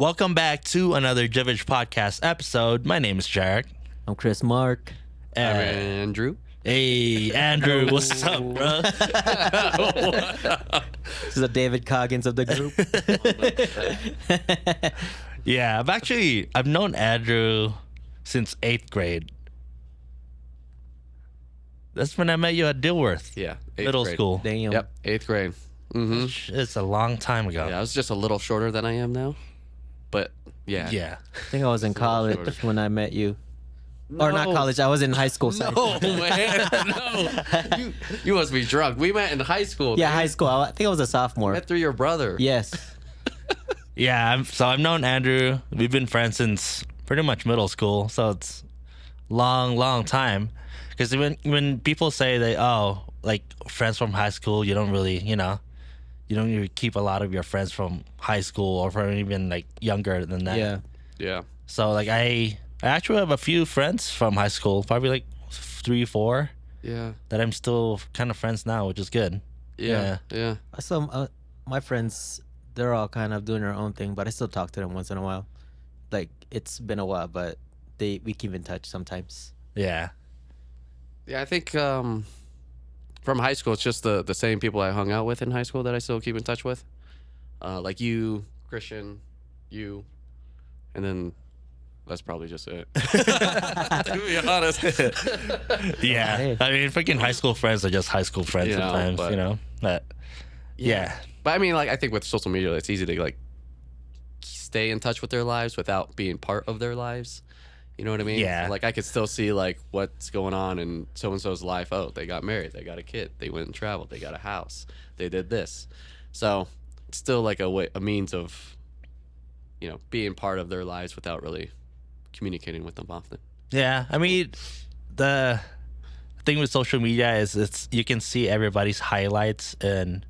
Welcome back to another JIVij podcast episode. My name is JERiCK. I'm Chris Mark. I'm Andrew. Hey, Andrew, what's up, bro? This is the David Coggins of the group. Yeah, I've known Andrew since 8th grade. That's when I met you at Dilworth. Yeah, Middle grade. school. Damn. Yep, 8th grade. Mm-hmm. It's a long time ago. Yeah, I was just a little shorter than I am now, but yeah. Yeah. I think I was in college shorter. when I met you. Or not college, I was in high school. Sorry. No, man, no. You must be drunk. We met in high school. Yeah, dude. high school. I think I was a sophomore. Met through your brother. Yes. Yeah, so I've known Andrew. We've been friends since pretty much middle school, so it's long time. Because when people say like friends from high school, you don't really, you don't really keep a lot of your friends from high school or from even like younger than that. Yeah. Yeah. So like I actually have a few friends from high school, probably like 3, 4, Yeah. that I'm still kind of friends now, which is good. Yeah. Yeah. So my friends, they're all kind of doing their own thing, but I still talk to them once in a while. Like, it's been a while, but we keep in touch sometimes. Yeah. Yeah, I think from high school, it's just the same people I hung out with in high school that I still keep in touch with. Like you, Christian, you, and then that's probably just it. To be honest. Yeah. Hey. I mean, freaking high school friends are just high school friends sometimes, But yeah. But I mean, like, I think with social media, it's easy to like stay in touch with their lives without being part of their lives. You know what I mean? Yeah. Like, I could still see like what's going on in so and so's life. Oh, they got married, they got a kid, they went and traveled, they got a house, they did this. So it's still like a means of, being part of their lives without really communicating with them often. Yeah, I mean, the thing with social media is you can see everybody's highlights and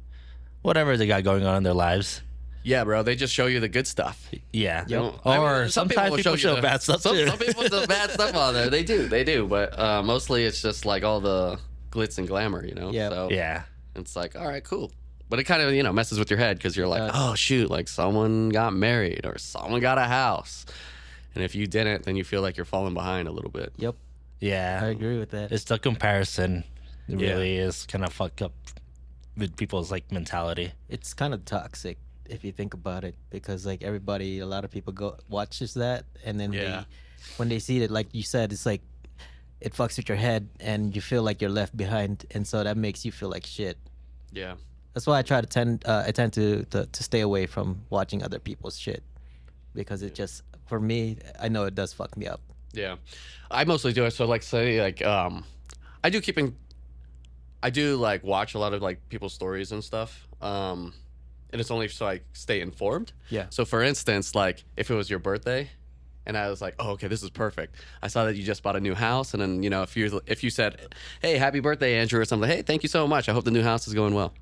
whatever they got going on in their lives. Yeah, bro. They just show you the good stuff. Yeah. They don't- Or some sometimes will people you show the- bad stuff some, too. Some people put the bad stuff on there. They do. But mostly it's just like all the glitz and glamour, Yeah. So Yeah. it's like, all right, cool. But it kind of, messes with your head because you're like, does. oh, shoot, like someone got married or someone got a house. And if you didn't, then you feel like you're falling behind a little bit. Yep. Yeah. I agree with that. It's the comparison. It Yeah. really is kind of fucked up with people's like mentality. It's kind of toxic if you think about it, because like a lot of people watches that, and then Yeah. when they see it, like you said, it's like it fucks with your head and you feel like you're left behind, and so that makes you feel like shit. Yeah. That's why I try to I tend to stay away from watching other people's shit, because it just, for me, I know it does fuck me up. Yeah. I mostly do it. So like say like I do like watch a lot of like people's stories and stuff. And it's only so I stay informed. Yeah. So for instance, like if it was your birthday and I was like, oh, okay, this is perfect. I saw that you just bought a new house, and then, if you said, hey, happy birthday, Andrew, or something, hey, thank you so much. I hope the new house is going well.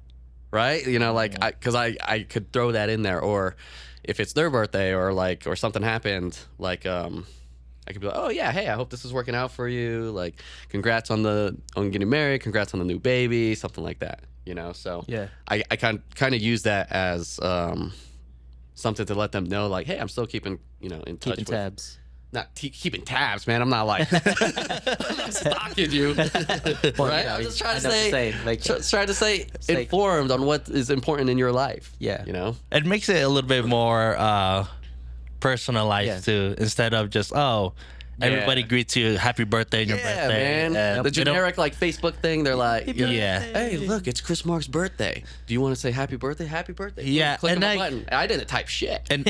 Right? Because I could throw that in there. Or if it's their birthday or something happened, like I could be like, oh yeah, hey, I hope this is working out for you. Like, congrats on getting married, congrats on the new baby, something like that. So Yeah. I kind of use that as something to let them know, like, hey, I'm still keeping in touch Keeping with tabs. not keeping tabs, man. I'm not like I'm not stalking you, right? I'm just trying to say, trying to stay informed on what is important in your life. Yeah. It makes it a little bit more personalized too, instead of just everybody greets you happy birthday on your birthday. Man. And The they don't- generic like Facebook thing, they're like, Yeah. hey, look, it's Chris Mark's birthday. Do you want to say happy birthday? Happy birthday. Yeah, Click on and the I- button. I didn't type shit. and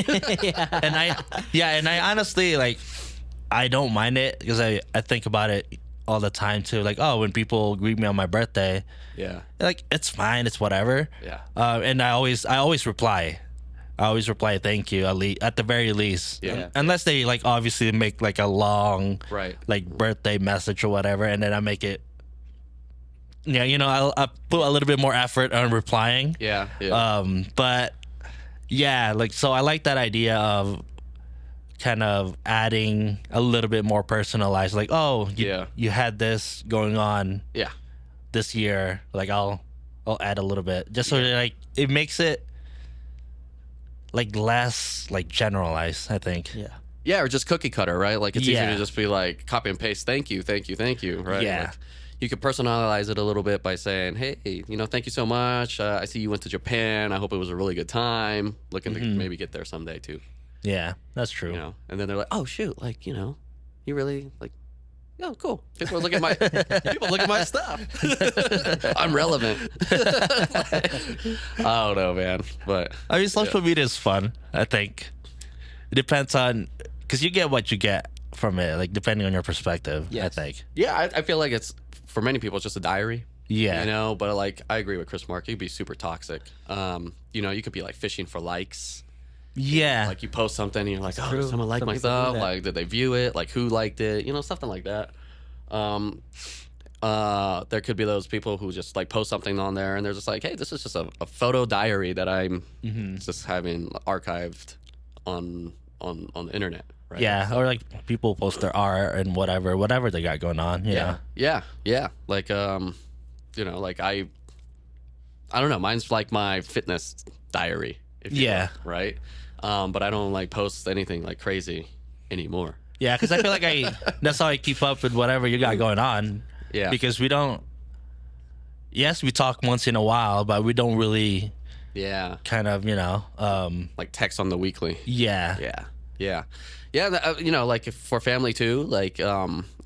I honestly, like, I don't mind it because I think about it all the time too. Like, when people greet me on my birthday, Yeah. like, it's fine, it's whatever. Yeah. And I always reply. Thank you, at the very least. Yeah. Unless they like obviously make like a long Right. like birthday message or whatever, and then I make it. Yeah, I'll put a little bit more effort on replying. Yeah. Yeah. But yeah, like, so I like that idea of kind of adding a little bit more personalized, like, you had this going on yeah. this year, like I'll add a little bit just so that, like, it makes it like less like generalized, I think. Yeah. Yeah, or just cookie cutter, right? Like it's easier Yeah. to just be like copy and paste, thank you, right? Yeah. Like, you could personalize it a little bit by saying, hey, thank you so much. I see you went to Japan. I hope it was a really good time. Looking to maybe get there someday too. Yeah, that's true. And then they're like, oh shoot, like you really like. Oh, cool. People look at my stuff. I'm relevant. I don't know, man. But I mean, social media is fun, I think. It depends on, because you get what you get from it, like depending on your perspective, I Yes. think. yeah, I feel like it's for many people it's just a diary. Yeah. But like I agree with Chris Mark. It could be super toxic. You could be like fishing for likes. Yeah. Like you post something and you're like, oh, true. did someone like Some my people do stuff? that. Like, did they view it? Like, who liked it? Something like that. There could be those people who just like post something on there and they're just like, hey, this is just a photo diary that I'm just having archived on the internet. Right? Yeah, or like people post their art and whatever they got going on. Yeah. Like, like I don't know. Mine's like my fitness diary. If you Yeah. will, right. But I don't like post anything like crazy anymore. Yeah, because I feel like that's how I keep up with whatever you got going on. Yeah. Because we don't, yes, we talk once in a while, but we don't really Yeah. kind of, Like text on the weekly. yeah. Yeah. Like for family too, like,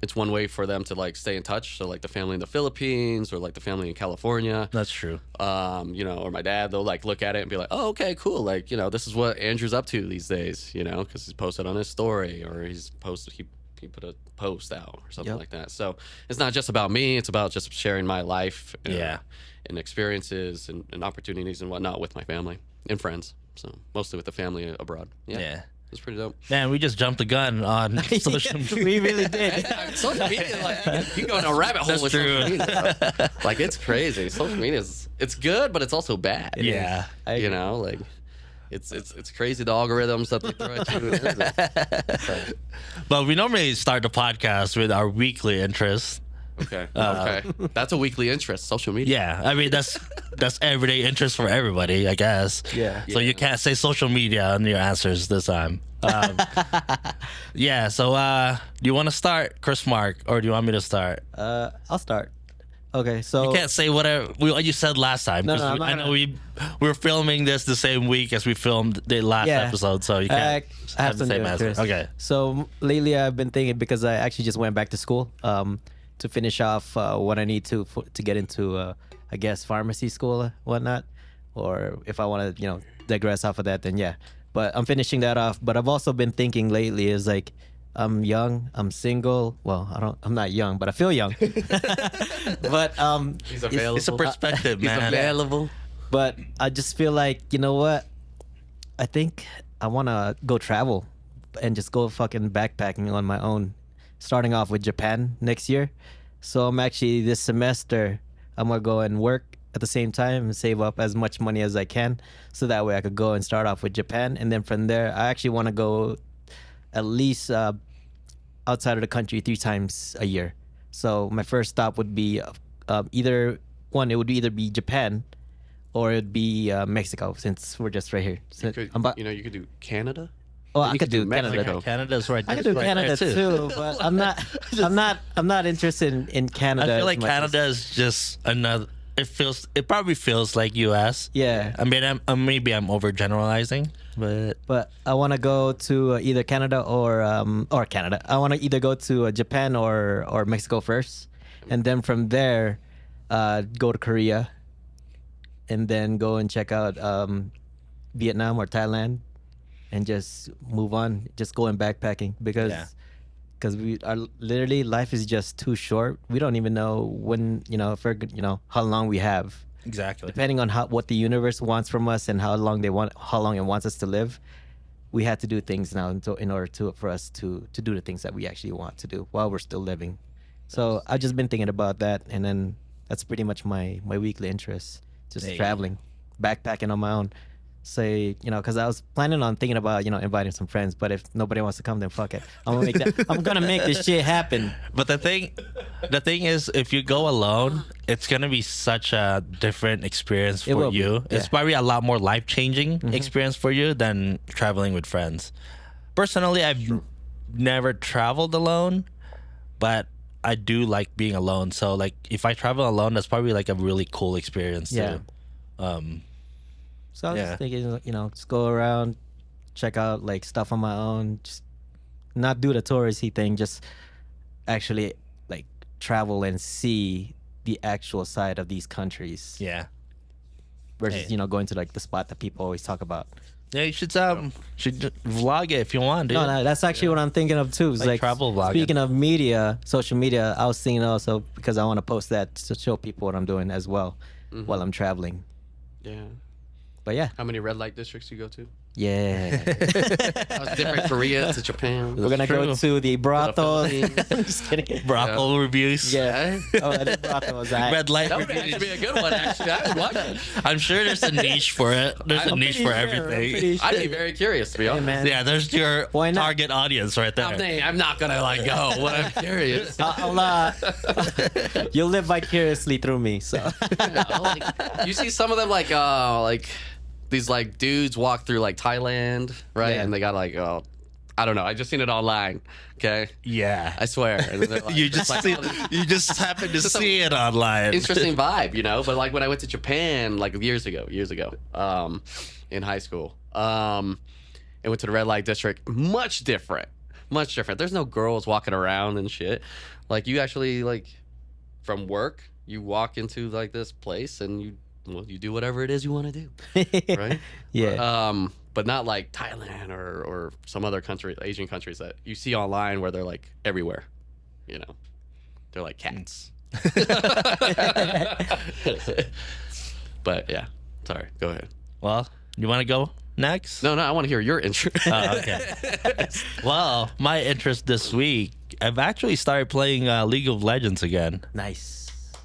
it's one way for them to like stay in touch. So like the family in the Philippines or like the family in California, That's true. or my dad, they'll like look at it and be like, oh, okay, cool. Like, this is what Andrew's up to these days, because he's posted on his story or he put a post out or something Yep. like that. So it's not just about me. It's about just sharing my life and experiences and opportunities and whatnot with my family and friends. So mostly with the family abroad. Yeah. It's pretty dope. Man, we just jumped the gun on social media. We really did. Social media, like, you go in a rabbit hole That's with true. social media. Like, it's crazy. Social media it's good, but it's also bad. Yeah. I agree. Like it's crazy, the algorithms that they throw at you. And everything. So, But we normally start the podcast with our weekly interest. okay. That's a weekly interest, social media. Yeah, I mean that's everyday interest for everybody, I guess. Yeah. So you can't say social media on your answers this time. Yeah. So do you want to start, Chris Mark, or do you want me to start? I'll start. Okay, so You can't say what you said last time. No, 'cause I'm not I know gonna- we're filming this the same week as we filmed the last Yeah. episode, so you can't I have the some same new answer. interest. Okay. So lately I've been thinking because I actually just went back to school to finish off what I need to get into I guess pharmacy school whatnot, or if I want to digress off of that, then yeah. But I'm finishing that off. But I've also been thinking lately is like I'm young, I'm single. Well, I'm not young, but I feel young. But He's available. It's a perspective, He's man. available. But I just feel like, you know what? I think I want to go travel and just go fucking backpacking on my own, starting off with Japan next year. So I'm actually this semester, I'm going to go and work at the same time and save up as much money as I can. So that way I could go and start off with Japan. And then from there, I actually want to go at least outside of the country 3 times a year. So my first stop would be it would either be Japan or it'd be Mexico, since we're just right here. So You could do Canada. I you could do Mexico. Canada. Canada's right. I could do right Canada there, too, but I'm not interested in Canada. I feel as like much as- Canada is just another. It probably feels like U.S. Yeah, I mean, maybe I'm overgeneralizing, but but I want to go to either Canada or Canada. I want to either go to Japan or Mexico first, and then from there, go to Korea, and then go and check out Vietnam or Thailand, and just move on. Just going backpacking because. Yeah. Because we are literally, life is just too short. We don't even know when, if we're, how long we have. exactly. Depending on what the universe wants from us and how long it wants us to live, we have to do things now in order for us to do the things that we actually want to do while we're still living. So I've just been thinking about that, and then that's pretty much my weekly interest, just Hey. traveling, backpacking on my own. say, because I was planning on thinking about, inviting some friends, but if nobody wants to come, then fuck it. I'm gonna make this shit happen. But the thing is, if you go alone, it's gonna be such a different experience It for will be, you. yeah. It's probably a lot more life-changing experience for you than traveling with friends. Personally, I've never traveled alone, but I do like being alone. So like, if I travel alone, that's probably like a really cool experience Yeah. too. So I was Yeah. just thinking, just go around, check out like stuff on my own, just not do the touristy thing, just actually like travel and see the actual side of these countries Yeah. versus, Hey. going to like the spot that people always talk about. Yeah, you should vlog it if you want, dude. No, that's actually what I'm thinking of too. It's Like travel vlogging. Speaking of media, social media, I was thinking also because I want to post that to show people what I'm doing as well while I'm traveling. Yeah. But yeah, How many red light districts you go to? yeah. How's different Korea to Japan? We're gonna go true. to the brothel. Just kidding. Brothel reviews. Yeah. Oh, the brothel was that. Red light That would reviews. actually be a good one. Actually, I would watch it. I'm sure there's a niche for it. There's a I'm niche for everything. I'd be very curious to be honest. man. Yeah, there's your Why not? target audience right there. I'm not gonna like go, but I'm curious. You'll live vicariously through me. So You see some of them like these like dudes walk through like Thailand, right? Yeah. And they got like I don't know. I just seen it online. Okay, Yeah. I swear. And then they're like, You just like, see, oh, this you just happen to Just some see it online. interesting vibe, But like when I went to Japan like years ago, in high school, and went to the red light district, much different. There's no girls walking around and shit. Like you actually like from work, you walk into like this place and you do whatever it is you want to do, right? yeah. But not like Thailand or some other country, Asian countries that you see online where they're like everywhere, they're like cats. But yeah, sorry, go ahead. Well, you want to go next? No, I want to hear your intro. Oh, okay. Well, my interest this week, I've actually started playing League of Legends again. Nice.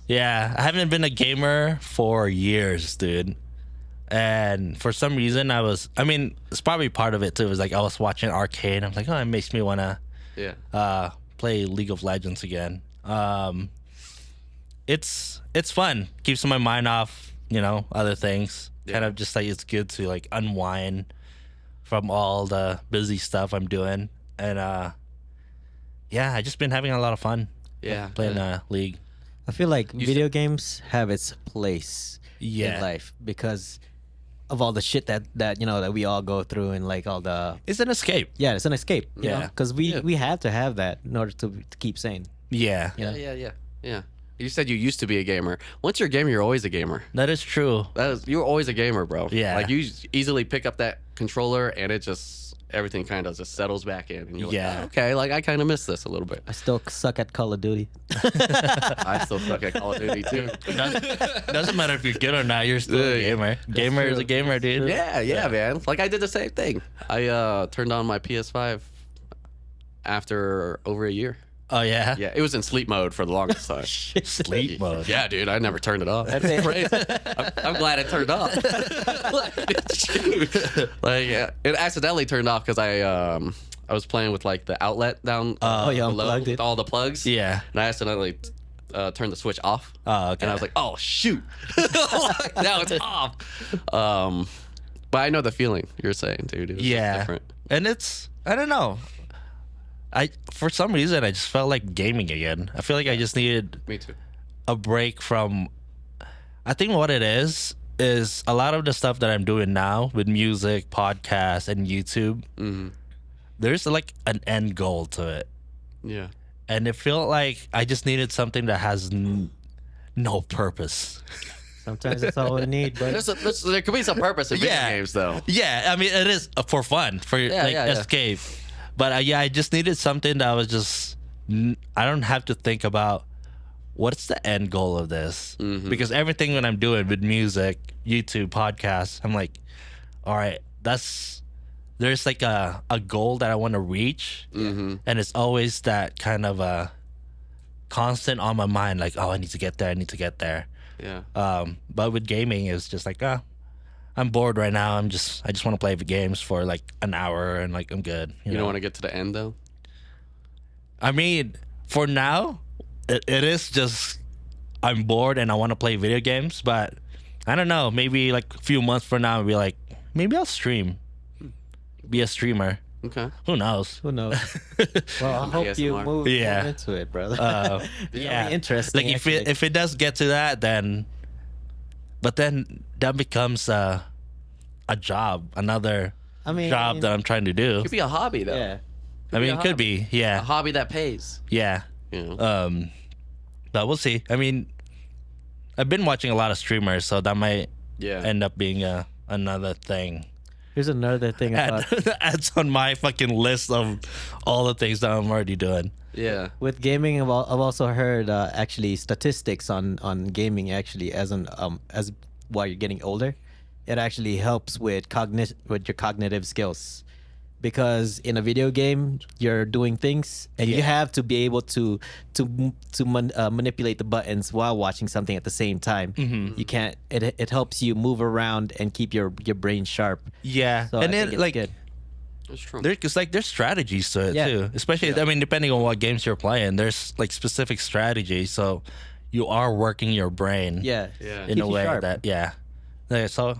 Yeah, I haven't been a gamer for years, dude. And for some reason, it's probably part of it too. It was like I was watching Arcade. I'm like, oh, it makes me want to Yeah. play League of Legends again. It's fun. Keeps my mind off, other things. Yeah. Kind of just like it's good to like unwind from all the busy stuff I'm doing. And yeah, I just been having a lot of fun Yeah. playing League. I feel like You video games have its place Yeah. in life because of all the shit that that we all go through and like all the It's an escape. it's an escape. Yeah. Because we Yeah. have to have that in order to keep sane. Yeah. Yeah. You said you used to be a gamer. Once you're a gamer, you're always a gamer. That is true. You're always a gamer, bro. Yeah. Like you easily pick up that controller and everything kind of just settles back in. And you're Yeah. like, oh, okay, like I kind of miss this a little bit. I still suck at Call of Duty. I still suck at Call of Duty too. Doesn't matter if you're good or not. You're still a Yeah. gamer. Gamer is a gamer, dude. Yeah, man. Like I did the same thing. I turned on my PS5 after over a year. Oh yeah. Yeah, it was in sleep mode for the longest time. Sleep mode. Yeah, dude, I never turned it off. That's it. Crazy. I'm glad it turned off. Like, yeah, it accidentally turned off because I was playing with like the outlet down Oh, yeah, below unplugged it. with all the plugs. Yeah. And I accidentally turned the switch off. Oh, okay. And I was like, oh shoot, now it's off. But I know the feeling you're saying, dude. It was just Yeah. different. And I don't know. For some reason I just felt like gaming again. I feel like I just needed Me too. a break from. I think what it is a lot of the stuff that I'm doing now with music, podcasts, and YouTube. Hmm. There's like an end goal to it, Yeah. and it felt like I just needed something that has no purpose. Sometimes that's all we need, but There could be some purpose in video Yeah. games, though. Yeah, I mean it is for fun, for Yeah. escape. But I just needed something that was just I don't have to think about what's the end goal of this, because everything that I'm doing with music, YouTube, podcasts, I'm like, all right, there's like a goal that I want to reach, and it's always that kind of a constant on my mind, like, oh, I need to get there. Yeah. But with gaming, it's just like, I'm I'm bored right now. I just want to play the games for like an hour and like I'm good. You know? don't want to get to the end though. I mean, for now, it is just I'm bored and I want to play video games. But I don't know. Maybe like a few months from now, I'll be like, maybe I'll stream, be a streamer. Okay. Who knows? Who knows? Well, I hope you ASMR. move Yeah. into it, brother. Yeah, interesting. Like actually. if it does get to that, then, but then that becomes a job, another I mean, job that I'm trying to do. Could be a hobby though. yeah. I mean, be a it could hobby. be, A yeah, hobby that pays. yeah. You know. But we'll see. I mean, I've been watching a lot of streamers, so that might Yeah. end up being another thing. Here's another thing about Adds on my fucking list of all the things that I'm already doing. Yeah. with gaming. I've also heard actually statistics on gaming actually as while you're getting older, it actually helps with your cognitive skills. Because in a video game, you're doing things, and you have to be able to manipulate the buttons while watching something at the same time. You can't. It helps you move around and keep your brain sharp. Yeah, So and I then think it's like good. That's true. there's strategies to it Yeah. too. Especially, I mean, depending on what games you're playing, there's like specific strategies. So you are working your brain. Yeah. Yeah. In Keeps a you way sharp. that So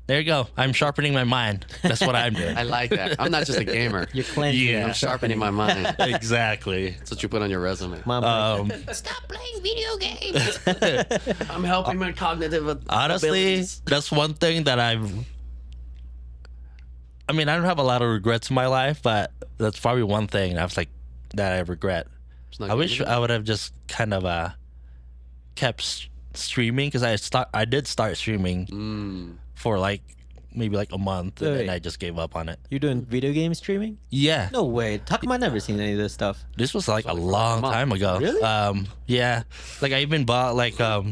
there you go. I'm sharpening my mind. That's what I'm doing. I like that. I'm not just a gamer. You're cleansing. Yeah. I'm sharpening my mind. Exactly. That's what you put on your resume. Mom, Stop playing video games. I'm helping my cognitive Honestly, abilities. that's one thing that I mean, I don't have a lot of regrets in my life, but that's probably one thing I was like that I regret. It's not I wish good. I would have just kind of kept streaming, because I did start streaming for like maybe like a month, and then Wait. I just gave up on it. you're doing video game streaming? Yeah, No way. How come I never seen any of this stuff? this was like a long month. time ago. Really? Yeah, like I even bought like a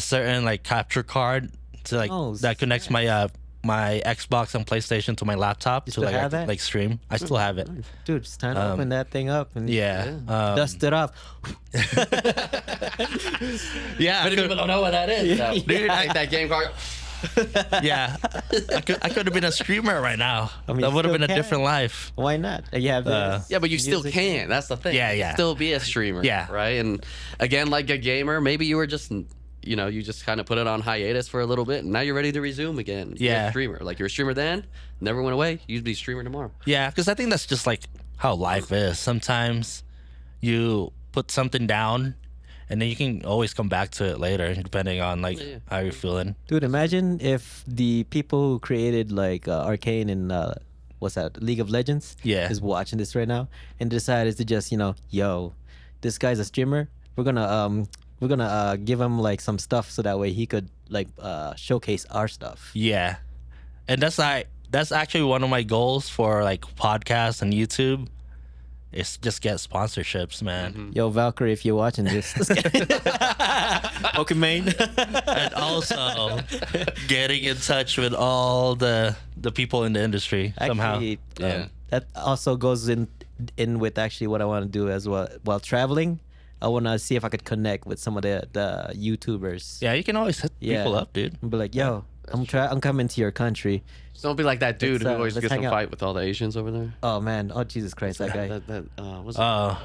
certain like capture card to like Oh, that connects my my Xbox and PlayStation to my laptop to still like have that? like stream. I still have it. Dude, it's time to open that thing up and Yeah. dust it off. Yeah. I Many people could, don't know what that is. though. Dude, Like that game card. yeah. I could have been a streamer right now. mean, That you would have still been a can. different life. Why not? You have this. Yeah, but you still Music. can. That's the thing. Yeah, You yeah. can still be a streamer. Yeah. Right. And again, like a gamer, maybe you were just, you just kind of put it on hiatus for a little bit, and now you're ready to resume again. Be a Yeah. streamer. Like you're a streamer then, never went away. You'd be a streamer tomorrow. Yeah, because I think that's just like how life is. Sometimes you put something down, and then you can always come back to it later, depending on like how you're feeling. Dude, imagine if the people who created like Arcane and what's that, League of Legends, Yeah. is watching this right now and decided to just, yo, this guy's a streamer. We're gonna give him like some stuff so that way he could like showcase our stuff. Yeah, and that's actually one of my goals for like podcasts and YouTube. Is just get sponsorships, man. Yo, Valkyrie, if you're watching this, okay, man. And also getting in touch with all the people in the industry somehow. Actually, Yeah. that also goes in with actually what I want to do as well. While traveling, I want to see if I could connect with some of the YouTubers. Yeah, you can always hit Yeah. people up, dude. And be like, yo, I'm coming to your country. So don't be like that dude Let's, who always let's gets in hang a out. fight with all the Asians over there. Oh man, oh Jesus Christ, that guy. What's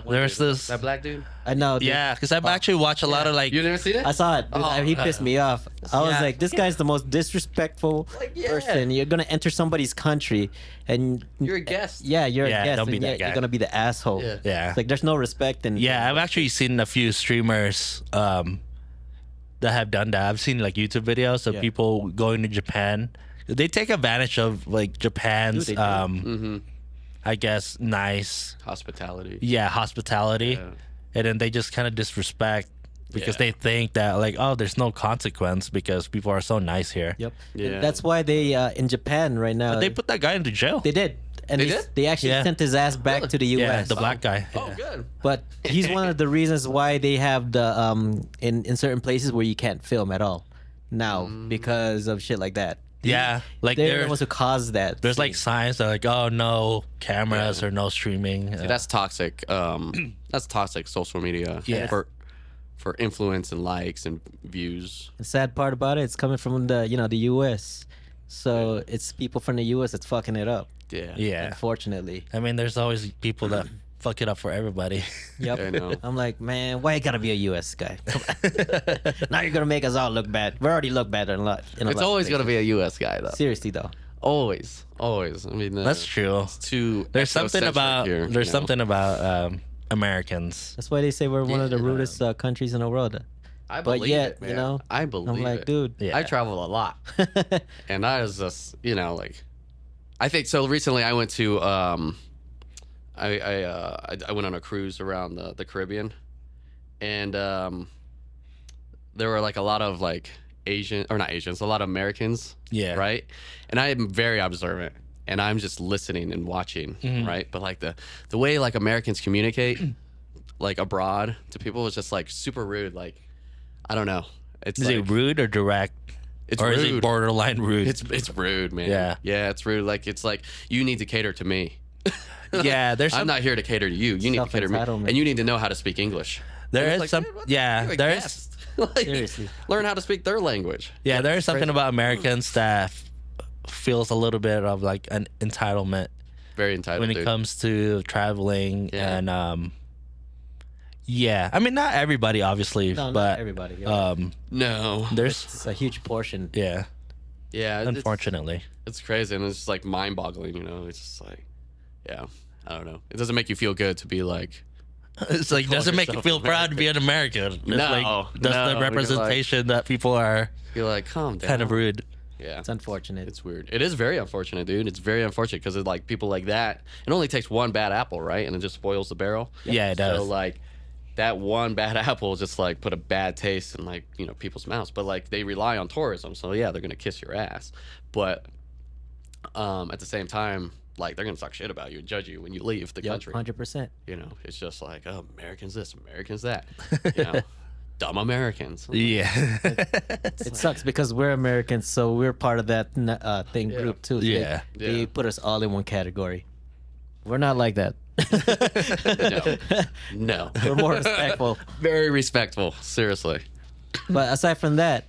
There's this. that black dude? I know. Dude. Yeah, because I've actually watched a lot of like. You never seen it? I saw it. Dude, Oh, he pissed me off. I was Yeah. like, this guy's the most disrespectful yeah. person. You're gonna enter somebody's country, and You're a guest. Yeah, you're Yeah, a guest. don't be and that guy. You're gonna be the asshole. Yeah. Yeah. It's like there's no respect and Yeah, I've actually seen a few streamers that have done that. I've seen like YouTube videos of Yeah. people going to Japan. They take advantage of like Japan's, Dude, they do. I guess, nice, Hospitality. hospitality, Yeah. and then they just kind of disrespect because Yeah. they think that like, oh, there's no consequence because people are so nice here. Yep. Yeah. And that's why they in Japan right now. But they put that guy into jail. They did. And They they, did? they actually Yeah. sent his ass back to the U.S. Yeah, the black guy. Oh, Yeah. good. But he's one of the reasons why they have the in certain places where you can't film at all now because of shit like that. Yeah, like They're the there's ones who caused that. there's like signs that are like, oh, no cameras or no streaming. See, that's toxic. That's toxic social media. Yeah. For influence and likes and views. The sad part about it, it's coming from the the U.S. So it's people from the U.S. that's fucking it up. Yeah. Yeah. Unfortunately. I mean, there's always people that fuck it up for everybody. Yep. I know. I'm like, man, why you gotta be a U.S. guy? Come on. Now you're gonna make us all look bad. We already look bad in a lot. It's always gonna be a U.S. guy though. Seriously though. Always. I mean, That's true. It's too. There's something ethnocentric about here, there's you know? something about Americans. That's why they say we're one of the Yeah. rudest countries in the world. I but believe yet, it, man. you know, I believe I'm like, it. dude. Yeah. I travel a lot, and I was just, like, I think so. Recently, I went to I went on a cruise around the Caribbean, and there were like a lot of like a lot of Americans, Yeah. right? And I am very observant, and I'm just listening and watching, right? But like the way like Americans communicate, like abroad to people is just like super rude. Like, I don't know. It's Is like, it rude or direct? It's or rude. is it borderline rude? It's rude, man. Yeah. Yeah, it's rude. Like, it's like you need to cater to me. Yeah, there's I'm some, not here to cater to you. You need to cater to me, Self-entitlement. and you need to know how to speak English. there And is it's some like, man, yeah, you're a there is guest. Like, Seriously. learn how to speak their language. yeah, there is something crazy. about Americans that feels a little bit of like an entitlement Very entitled. when it dude. comes to traveling Yeah. and yeah, I mean not everybody obviously, No, but not everybody. Yeah. No. there's It's a huge portion. yeah, Yeah. unfortunately. It's crazy, and it's just like mind-boggling. It's just like, yeah. I don't know. It doesn't make you feel good to be like. It's like doesn't make you yourself feel proud to be an American. It's No, like that's no, the you're representation that people are You're like, calm down. kind of rude. Yeah. It's unfortunate. It's weird. It is very unfortunate, dude. It's very unfortunate because like people like that. It only takes one bad apple, right, and it just spoils the barrel. Yeah, it does. So like, that one bad apple just like put a bad taste in like people's mouths. But like they rely on tourism, so yeah, they're gonna kiss your ass. But at the same time, like they're gonna talk shit about you and judge you when you leave the country. 100%. It's just like, oh, Americans this, Americans that. Dumb Americans. Yeah. It sucks because we're Americans, so we're part of that thing Yeah. group too. So Yeah. They Yeah. put us all in one category. We're not like that. No. We're more respectful. Very respectful. Seriously. But aside from that,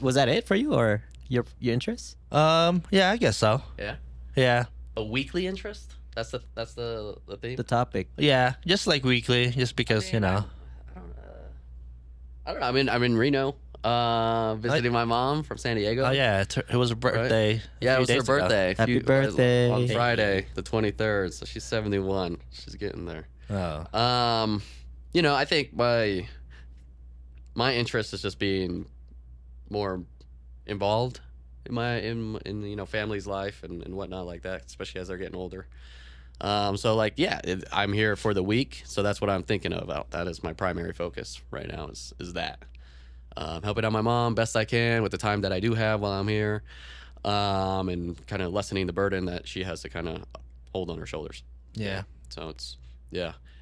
was that it for you or your interests? Yeah, I guess so. Yeah. Yeah. A weekly interest? That's the theme. The topic. Yeah, just like weekly, just because, you know. I don't know. I'm in Reno, visiting my mom from San Diego. Oh yeah, it was her birthday. Yeah, a it was few her days ago. birthday. Happy birthday. On Friday, the 23rd. So she's 71. She's getting there. Oh. I think my interest is just being more involved in my family's life and whatnot like that, especially as they're getting older. So like, yeah, I'm here for the week, so that's what I'm thinking about. That is my primary focus right now is that. Helping out my mom best I can with the time that I do have while I'm here, and kind of lessening the burden that she has to kind of hold on her shoulders. Yeah. So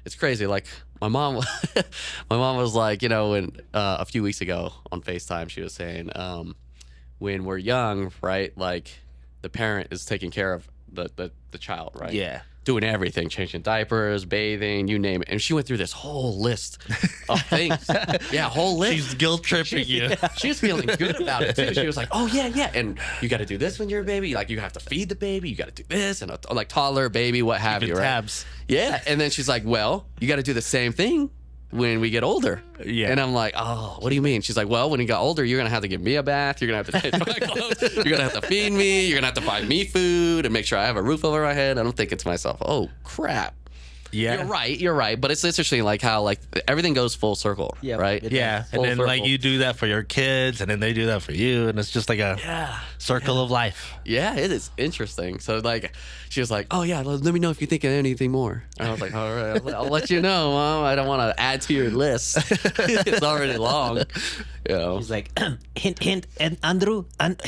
it's crazy. Like my mom, my mom was like, when a few weeks ago on FaceTime, she was saying, when we're young, right, like the parent is taking care of the child, right? Yeah. Doing everything, changing diapers, bathing, you name it. And she went through this whole list of things. Yeah, whole list. She's guilt tripping you. She was feeling good about it too. She was like, "Oh yeah, and you got to do this when you're a baby. Like you have to feed the baby. You got to do this, and like toddler, baby, what have Keeping you, right?" tabs. Yeah, and then she's like, "Well, you got to do the same thing when we get older." Yeah. And I'm like, "Oh, what do you mean?" She's like, "Well, when you got older, you're gonna have to give me a bath. You're gonna have to change my clothes. You're gonna have to feed me. You're gonna have to buy me food and make sure I have a roof over my head." And I'm thinking to myself, "Oh crap." Yeah. You're right. But it's interesting, like how like everything goes full circle, Yeah, right? it Yeah. Full And then like circle. you do that for your kids and then they do that for you and it's just like a Yeah. circle of life. Yeah, it is interesting. So like, she was like, "Oh yeah, let me know if you think of anything more." And I was like, "All right, I'll let you know, Mom. I don't want to add to your list. It's already long." He's like, hint, hint, and Andrew, and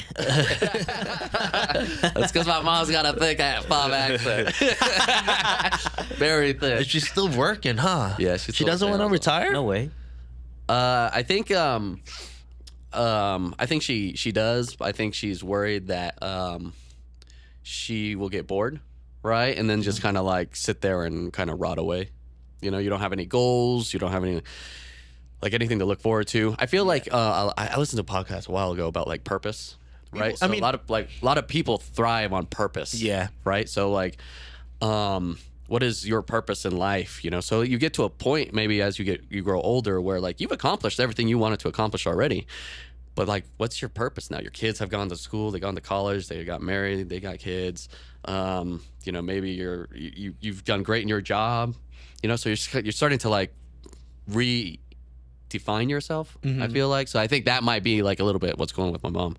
That's because my mom's got a thick Bob accent. Very thick. And she's still working, huh? Yeah, she's she still doesn't want to working. retire? no way. I think she does. I think she's worried that she will get bored, right? And then just kind of like sit there and kind of rot away. You don't have any goals. You don't have any. like anything to look forward to. I feel like I listened to a podcast a while ago about like purpose, right? So I mean- a lot of people thrive on purpose. Yeah. Right. So like, what is your purpose in life? You know, so you get to a point maybe as you grow older where like you've accomplished everything you wanted to accomplish already. But like, what's your purpose now? Your kids have gone to school, they've gone to college, they got married, they got kids. You know, maybe you've done great in your job. You know, so you're starting to like redefine yourself. I feel like so. I think that might be like a little bit what's going on with my mom.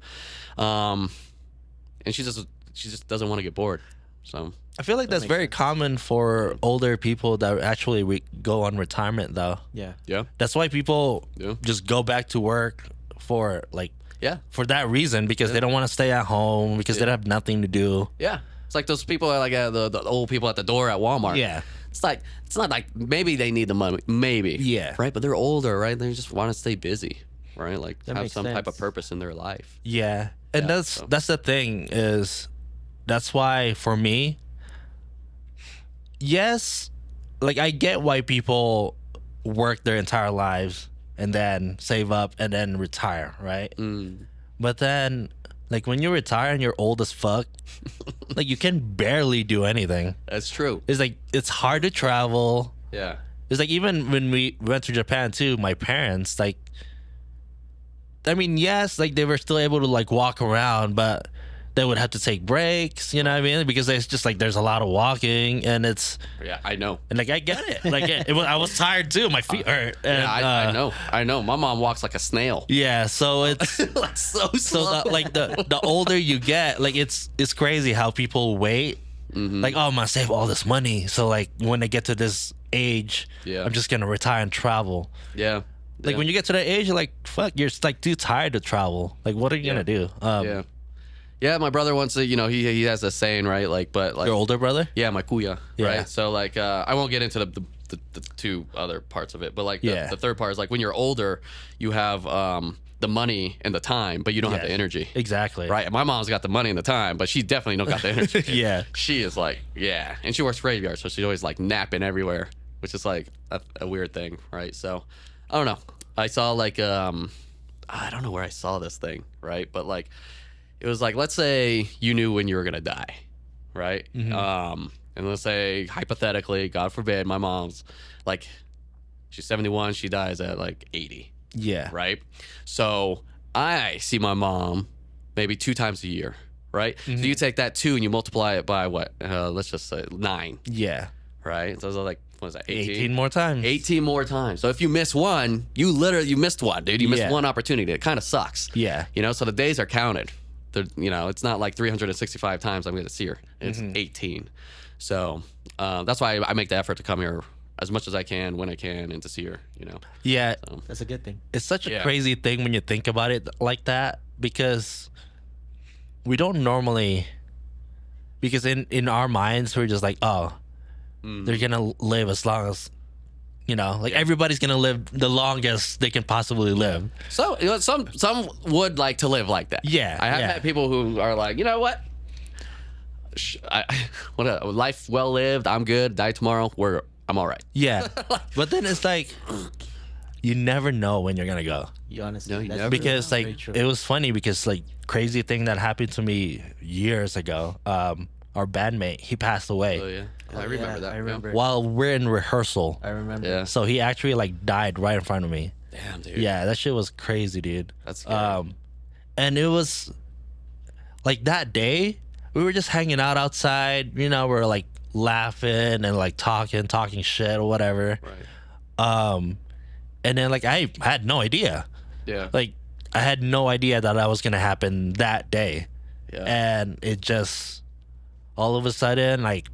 And she just doesn't want to get bored. So I feel like that's very common for older people that actually go on retirement though. Yeah. yeah, That's why people Yeah. just go back to work for like yeah, for that reason because they don't want to stay at home because they have nothing to do. yeah. It's like those people are like the old people at the door at Walmart. Yeah. It's like it's not like maybe they need the money, maybe. Yeah. Right, but they're older, right? They just want to stay busy, right? Like That have makes some type of sense. purpose in their life. Yeah. And Yeah, that's so- that's the thing is that's why for me, yes, like I get why people work their entire lives and then save up and then retire, right? But then like when you retire and you're old as fuck, like you can barely do anything. That's true. It's like it's hard to travel. Yeah. It's like even when we went to Japan too, my parents like I mean, yes, like they were still able to like walk around, but they would have to take breaks, you know what I mean? Because it's just like there's a lot of walking and it's Yeah, I know. and like I get it. Like I was tired too. My feet hurt. And, Yeah, I know. I know. My mom walks like a snail. Yeah, so it's Like so so slow. the older you get, like it's crazy how people wait. Like, oh, I'm gonna save all this money, so like when I get to this age, Yeah. I'm just gonna retire and travel. Yeah. Like yeah. when you get to that age, you're like, fuck, you're just, like too tired to travel. Like, what are you gonna do? Yeah. Yeah, my brother wants to, you know, he has a saying, right? Like, but like Your older brother? yeah, my kuya, Yeah. right? So like I won't get into the two other parts of it, but like Yeah. the third part is like when you're older, you have the money and the time, but you don't have Yeah. the energy. Exactly. Right? My mom's got the money and the time, but she definitely don't got the energy. Yeah. She is like, yeah. And she works graveyard, so she's always like napping everywhere, which is like a weird thing, right? So I don't know. I saw like I don't know where I saw this thing, right? But like it was like, let's say you knew when you were gonna die, right? And let's say hypothetically, God forbid, my mom's like she's 71, she dies at like 80. Yeah. Right? So I see my mom maybe 2 times a year, right? So you take that 2 and you multiply it by what? Let's just say 9, Yeah. right? So it's like, what is that, 18 more times. 18 more times. So if you miss one, you missed one, dude. You missed Yeah. one opportunity. It kind of sucks. Yeah. You know, so the days are counted. You know, it's not like 365 times I'm going to see her. It's 18. So that's why I make the effort to come here as much as I can when I can and to see her, you know. Yeah. That's a good thing. It's such a Yeah. crazy thing when you think about it like that because we don't normally because in our minds we're just like, oh, they're gonna live as long as you know, like everybody's gonna live the longest they can possibly live. So you know, some would like to live like that. Yeah, I have yeah. met people who are like, you know what? What a life well lived. I'm good. Die tomorrow. I'm all right. Yeah. But then it's like you never know when you're gonna go. You honestly, No, you that's never true. Because Very like true. it was funny because like crazy thing that happened to me years ago. Our bandmate, he passed away So yeah, Oh, I remember yeah, that. I remember. while we're in rehearsal. I remember. Yeah. So he actually like died right in front of me. Damn, dude. Yeah, that shit was crazy, dude. That's scary. And it was like that day we were just hanging out outside, you know, we're like laughing and like talking shit or whatever. Right. And then like I had no idea. Yeah. Like I had no idea that was gonna happen that day. Yeah. And it just all of a sudden like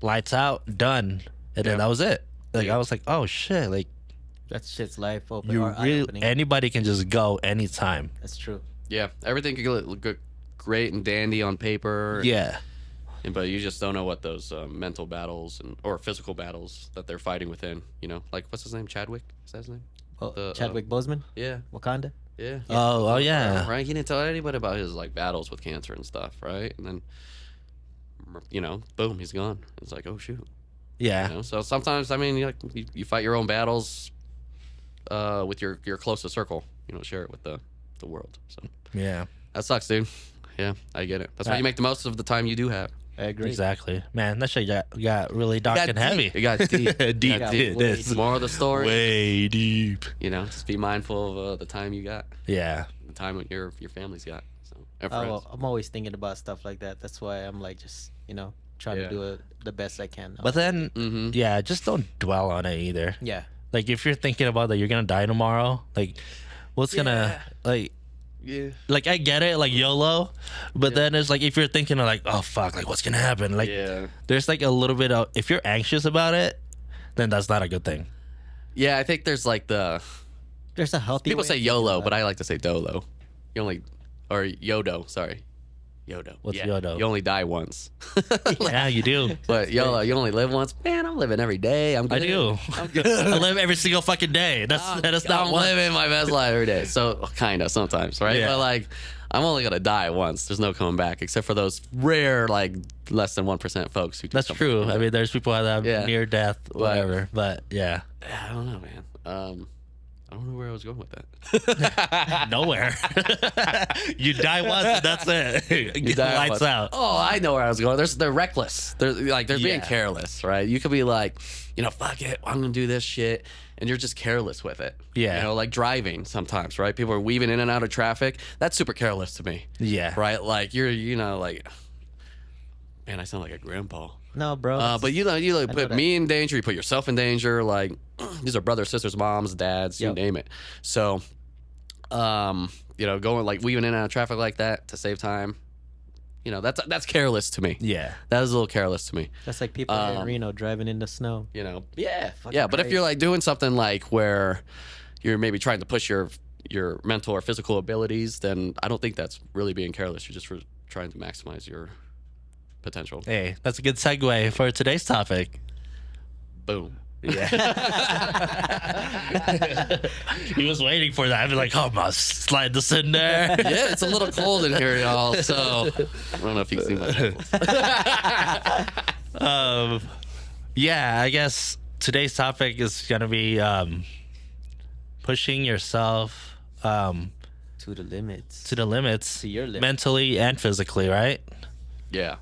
lights out, done. And then Yeah. that was it. Like Yeah. I was like, oh shit, like That shit's life open. you or really eye-opening. anybody can just go anytime. That's true. Yeah. Everything could look good, great and dandy on paper. Yeah. But you just don't know what those mental battles or physical battles that they're fighting within. You know, like what's his name? Chadwick. Is that his name? Oh, Chadwick Boseman, Yeah. Wakanda. Yeah. Oh yeah. Right. He didn't tell anybody about his like battles with cancer and stuff. Right. And then, you know, boom, he's gone. It's like, oh shoot. Yeah. You know? So sometimes, I mean, you fight your own battles with your closest circle. You know, share it with the world. So Yeah. that sucks, dude. Yeah, I get it. That's why Right. you make the most of the time you do have. I agree. Exactly. Man, that shit got really dark and heavy. It got deep. Deep. got It way is. deep. More of the story. Way deep. You know, just be mindful of the time you got, Yeah. the time that your family's got. So, and Oh, friends. well, I'm always thinking about stuff like that. That's why I'm like just trying Yeah. to do it the best I can. But then, Mm-hmm. yeah, just don't dwell on it either. yeah, Like, if you're thinking about that you're gonna die tomorrow, like, what's gonna Yeah. like I get it, like YOLO, but Yeah. then it's like if you're thinking of like, oh fuck, like what's gonna happen? Like, Yeah. there's like a little bit of if you're anxious about it, then that's not a good thing. Yeah, I think there's like there's a healthy. people way say of thinking YOLO, about but it. I like to say DOLO. You only, or YODO, sorry. YODO. What's Yeah. YODO? You only die once. Yeah, you do. But YOLO, you only live once. Man, I'm living every day. I'm I good. do. I'm good. I live every single fucking day. That is not I'm one. living my best life every day. So kind of sometimes, right? Yeah. But like, I'm only gonna die once. There's no coming back, except for those rare, like less than 1% folks who. That's true. I mean, there's people that have Yeah. near death, whatever. But yeah, I don't know, man. I don't know where I was going with that. nowhere. You die once, and that's it. Get the die lights once. out. Oh, I know where I was going. They're reckless. They're being Yeah. careless, right? You could be like, fuck it, I'm gonna do this shit, and you're just careless with it. Yeah. You know, like driving sometimes, right? People are weaving in and out of traffic. That's super careless to me, Yeah. right? Like you're, like, man, I sound like a grandpa. No, bro. But you like, know put that. me in danger. You put yourself in danger. Like these are brothers, sisters, moms, dads, you Yep. name it. So, going like weaving in and out of traffic like that to save time. That's careless to me. Yeah. That is a little careless to me. That's like people in Reno driving in the snow. Yeah. Fucking Yeah. But if crazy. you're like doing something like where you're maybe trying to push your mental or physical abilities, then I don't think that's really being careless. You're just trying to maximize your potential. Hey, that's a good segue for today's topic. Boom. Yeah. He was waiting for that. I'd be like, oh, I'm gonna slide this in there. Yeah, it's a little cold in here, y'all. So I don't know if you can see my nipples. Yeah, I guess today's topic is gonna be pushing yourself To the limits. to the limits, To your limits. mentally and physically, right? Yeah.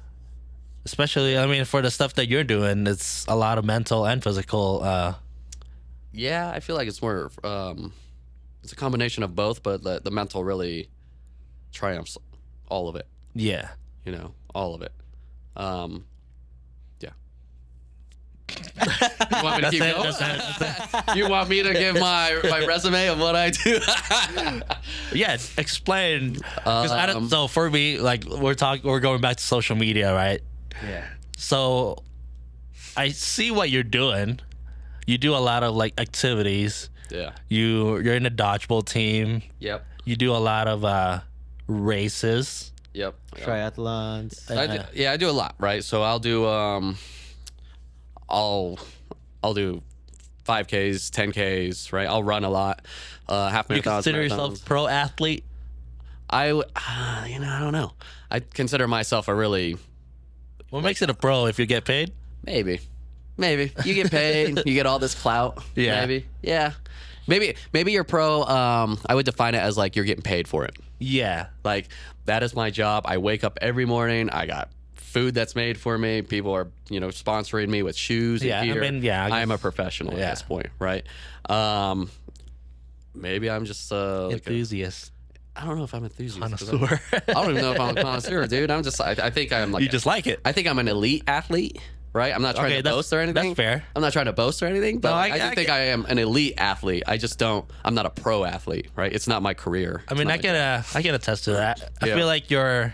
Especially, I mean, for the stuff that you're doing, it's a lot of mental and physical. Yeah, I feel like it's more. It's a combination of both, but the mental really triumphs all of it. Yeah. All of it. Yeah. You want me to keep it, going? that's it. You want me to give my resume of what I do? Yeah, explain. 'Cause I don't, so for me, like we're going back to social media, right? Yeah. So I see what you're doing. You do a lot of like activities. Yeah. You're in a dodgeball team. Yep. You do a lot of races. Yep. Triathlons. I do a lot, right? So I'll do I'll do 5Ks, 10Ks, right? I'll run a lot. Half You marathons. consider marathons. yourself pro athlete? I don't know. I consider myself a really What makes it a pro if you get paid? maybe you get paid, you get all this clout. Yeah. Maybe. Yeah. Maybe you're pro. I would define it as like you're getting paid for it. Yeah. Like that is my job. I wake up every morning. I got food that's made for me. People are sponsoring me with shoes. Yeah, I And gear. mean, yeah, I guess- I am a professional Yeah. at this point, right? Maybe I'm just like Enthusiast. I don't know if I'm enthusiast. 'cause Connoisseur. I don't even know if I'm a connoisseur, dude. I think I'm like You just like it. I think I'm an elite athlete, right? I'm not trying Okay, to that's- boast or anything. that's fair. I'm not trying to boast or anything, but No, I I do think get- I am an elite athlete. I just don't. I'm not a pro athlete, right? It's not my career. I mean, I can attest to that. I Yeah. feel like you're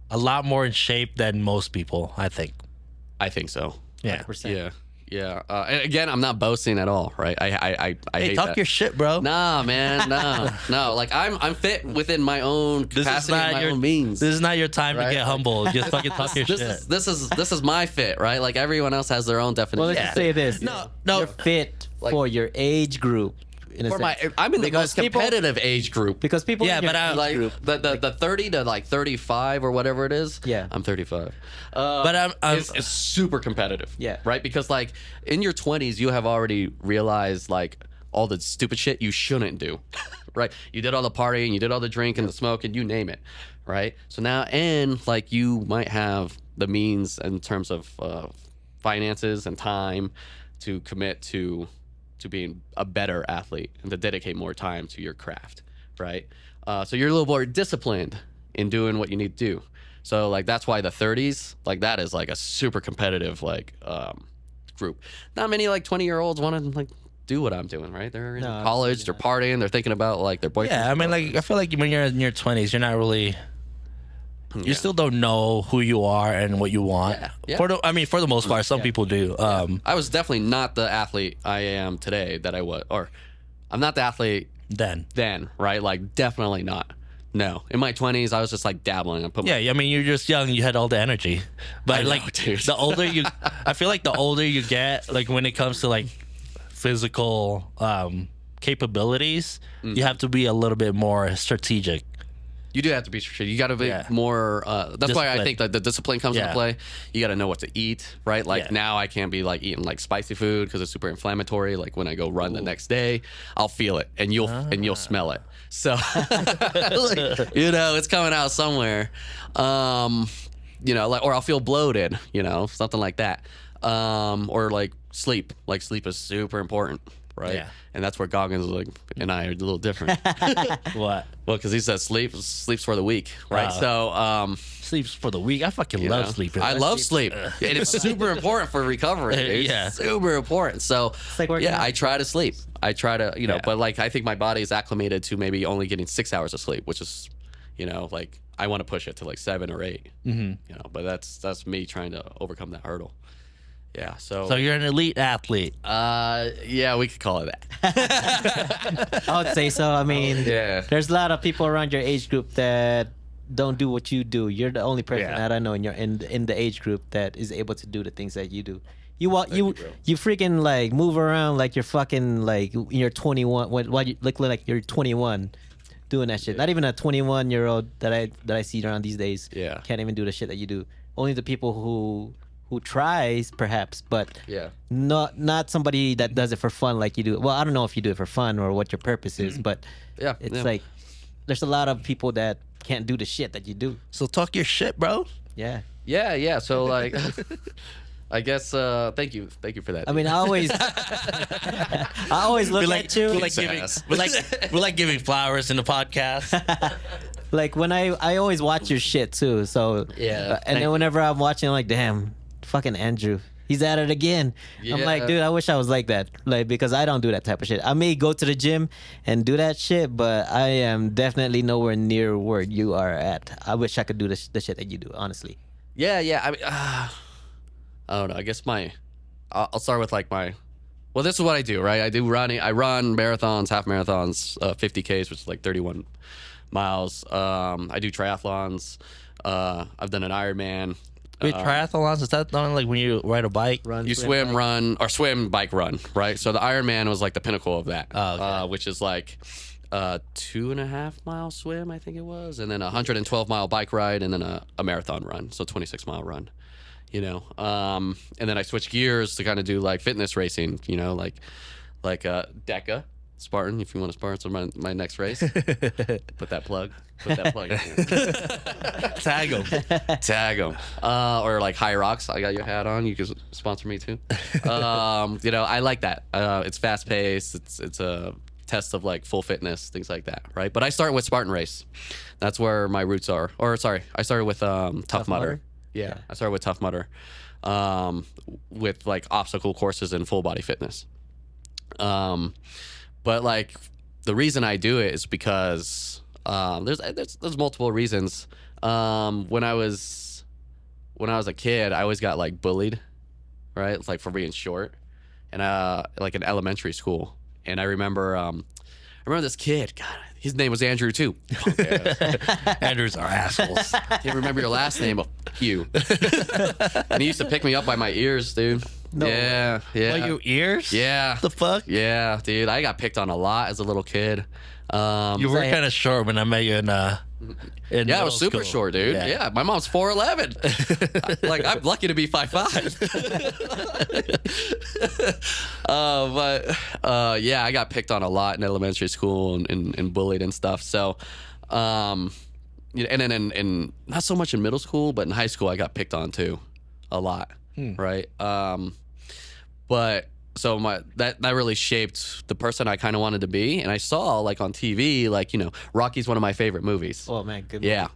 a lot more in shape than most people, I think. I think so. Yeah. 100%. Yeah, yeah. And again, I'm not boasting at all, right? I Hey, hate talk that. your shit, bro. Nah, man, no. Like I'm fit within my own capacity, and my own means. This is not your time Right? to get humble. Just fucking talk your shit. This is my fit, right? Like everyone else has their own definition. Well, let's just say this. No. You're fit for your age group. In a For sense. I'm in the Because most people- competitive age group. Because people Yeah, in your but I- age Like group, the 30 to like 35 or whatever it is. Yeah. I'm 35. But I'm It's super competitive. Yeah. Right? Because like in your 20s, you have already realized like all the stupid shit you shouldn't do, right? You did all the partying, you did all the drinking, the smoking, you name it, right? So now, and like you might have the means in terms of finances and time to commit to being a better athlete and to dedicate more time to your craft, right? So you're a little more disciplined in doing what you need to do. So like that's why the 30s, like that is like a super competitive like group. Not many like 20-year-olds want to like do what I'm doing, right? They're in college, they're partying, they're thinking about like their boyfriend. Yeah, I mean, like I feel like when you're in your 20s, you're not really. You still don't know who you are and what you want. Yeah. For the most part, some people do. I was definitely not the athlete I am today that I was, or I'm not the athlete then, right? Like definitely not. No, in my 20s, I was just like dabbling. I mean, you're just young. You had all the energy, but dude. The older you, I feel like the older you get, like when it comes to like physical capabilities, you have to be a little bit more strategic. You do have to be strategic. You got to be more. That's why I think that the discipline comes into play. You got to know what to eat, right? Like now, I can't be like eating like spicy food because it's super inflammatory. Like when I go run the next day, I'll feel it, and you'll smell it. So, like, you know, it's coming out somewhere. You know, like, or I'll feel bloated. You know, something like that. Or like sleep. Like sleep is super important. Right, Yeah. And that's where Goggins and I are a little different. What? Well, because he says sleeps for the weak, right? Wow. So, Sleeps for the week. I fucking love sleeping. I love sleep, and it's super important for recovery. Dude. Yeah. Super important. So, like working out. I try to sleep. I try to, you know, but like I think my body is acclimated to maybe only getting 6 hours of sleep, which is, you know, like I want to push it to like 7 or 8. Mm-hmm. You know, but that's me trying to overcome that hurdle. Yeah, so you're an elite athlete. yeah, we could call it that. I would say so. I mean, there's a lot of people around your age group that don't do what you do. You're the only person that I know in the age group that is able to do the things that you do. You freaking like move around like you're fucking like you're 21. What you look like you're 21 doing that shit. Not even a 21-year-old that I see around these days. Yeah. Can't even do the shit that you do. Only the people who tries perhaps, but not somebody that does it for fun like you do. Well, I don't know if you do it for fun or what your purpose is, but it's like there's a lot of people that can't do the shit that you do. So talk your shit, bro. Yeah. Yeah. So like, I guess thank you for that. I mean, I always look at you. We're like giving flowers in the podcast. Like when I always watch your shit too. So and then whenever I'm watching, I'm like, damn, fucking Andrew, he's at it again. I'm like, dude, I wish I was like that. Like, because I don't do that type of shit. I may go to the gym and do that shit, but I am definitely nowhere near where you are at. I wish I could do the shit that you do, honestly. Yeah. I mean, I don't know. I guess I'll start with like well, this is what I do, right? I run marathons, half marathons, 50Ks, which is like 31 miles. I do triathlons. I've done an Ironman. Wait, triathlons, is that not like when you ride a bike? You swim, bike, run, right? So the Ironman was like the pinnacle of that, which is like 2.5 mile swim, I think it was, and then a 112-mile bike ride, and then a marathon run, so 26-mile run, you know. And then I switched gears to kind of do like fitness racing, you know, like DECA. Spartan, if you want to sponsor my next race, put that plug in. Tag them. Or like High Rocks, I got your hat on. You can sponsor me too. You know, I like that. It's fast paced. It's a test of like full fitness, things like that, right? But I start with Spartan race. That's where my roots are. Or sorry, I started with Tough Mudder. Yeah, I started with Tough Mudder, with like obstacle courses and full body fitness. But like the reason I do it is because there's multiple reasons. When I was a kid, I always got like bullied, right? It's like for being short, and like in elementary school. And I remember this kid. God, his name was Andrew too. Andrews are assholes. Can't remember your last name. You. And he used to pick me up by my ears, dude. No. Yeah, yeah. Like your ears? Yeah. The fuck? Yeah, dude. I got picked on a lot as a little kid. You were kind of short when I met you in yeah, I middle was super school. short, dude. Yeah, my mom's 4'11". Like, I'm lucky to be 5'5". Yeah, I got picked on a lot in elementary school and bullied and stuff. So, and then in not so much in middle school, but in high school, I got picked on too, a lot, right? But so that really shaped the person I kind of wanted to be, and I saw like on TV, like Rocky's one of my favorite movies. Oh man, good. Yeah,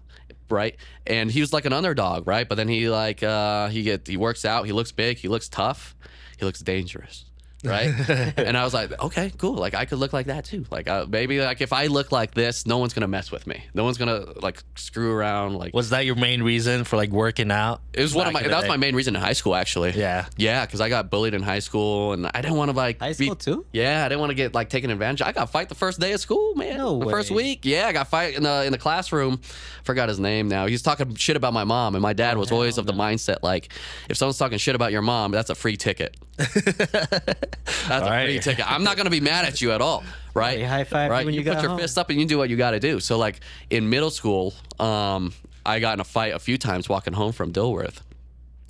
right. And he was like an underdog, right? But then he like he works out, he looks big, he looks tough, he looks dangerous. Right. And I was like, okay, cool. Like I could look like that too. Like maybe like if I look like this, no one's gonna mess with me. No one's gonna like screw around. Like, Was that your main reason for like working out? it was that was my main reason in high school, actually. Yeah. Yeah, because I got bullied in high school, and I didn't want to like High school too? Yeah, I didn't want to get like taken advantage. I got fight the first day of school, man. No the first way. week. Yeah, I got fight in the classroom. Forgot his name now. He was talking shit about my mom, and my dad was always of the mindset like, if someone's talking shit about your mom, that's a free ticket. That's a free ticket. I'm not gonna be mad at you at all, right? They high-five you right? when you put got your home. fist up and you do what you got to do. So like in middle school, I got in a fight a few times walking home from Dilworth.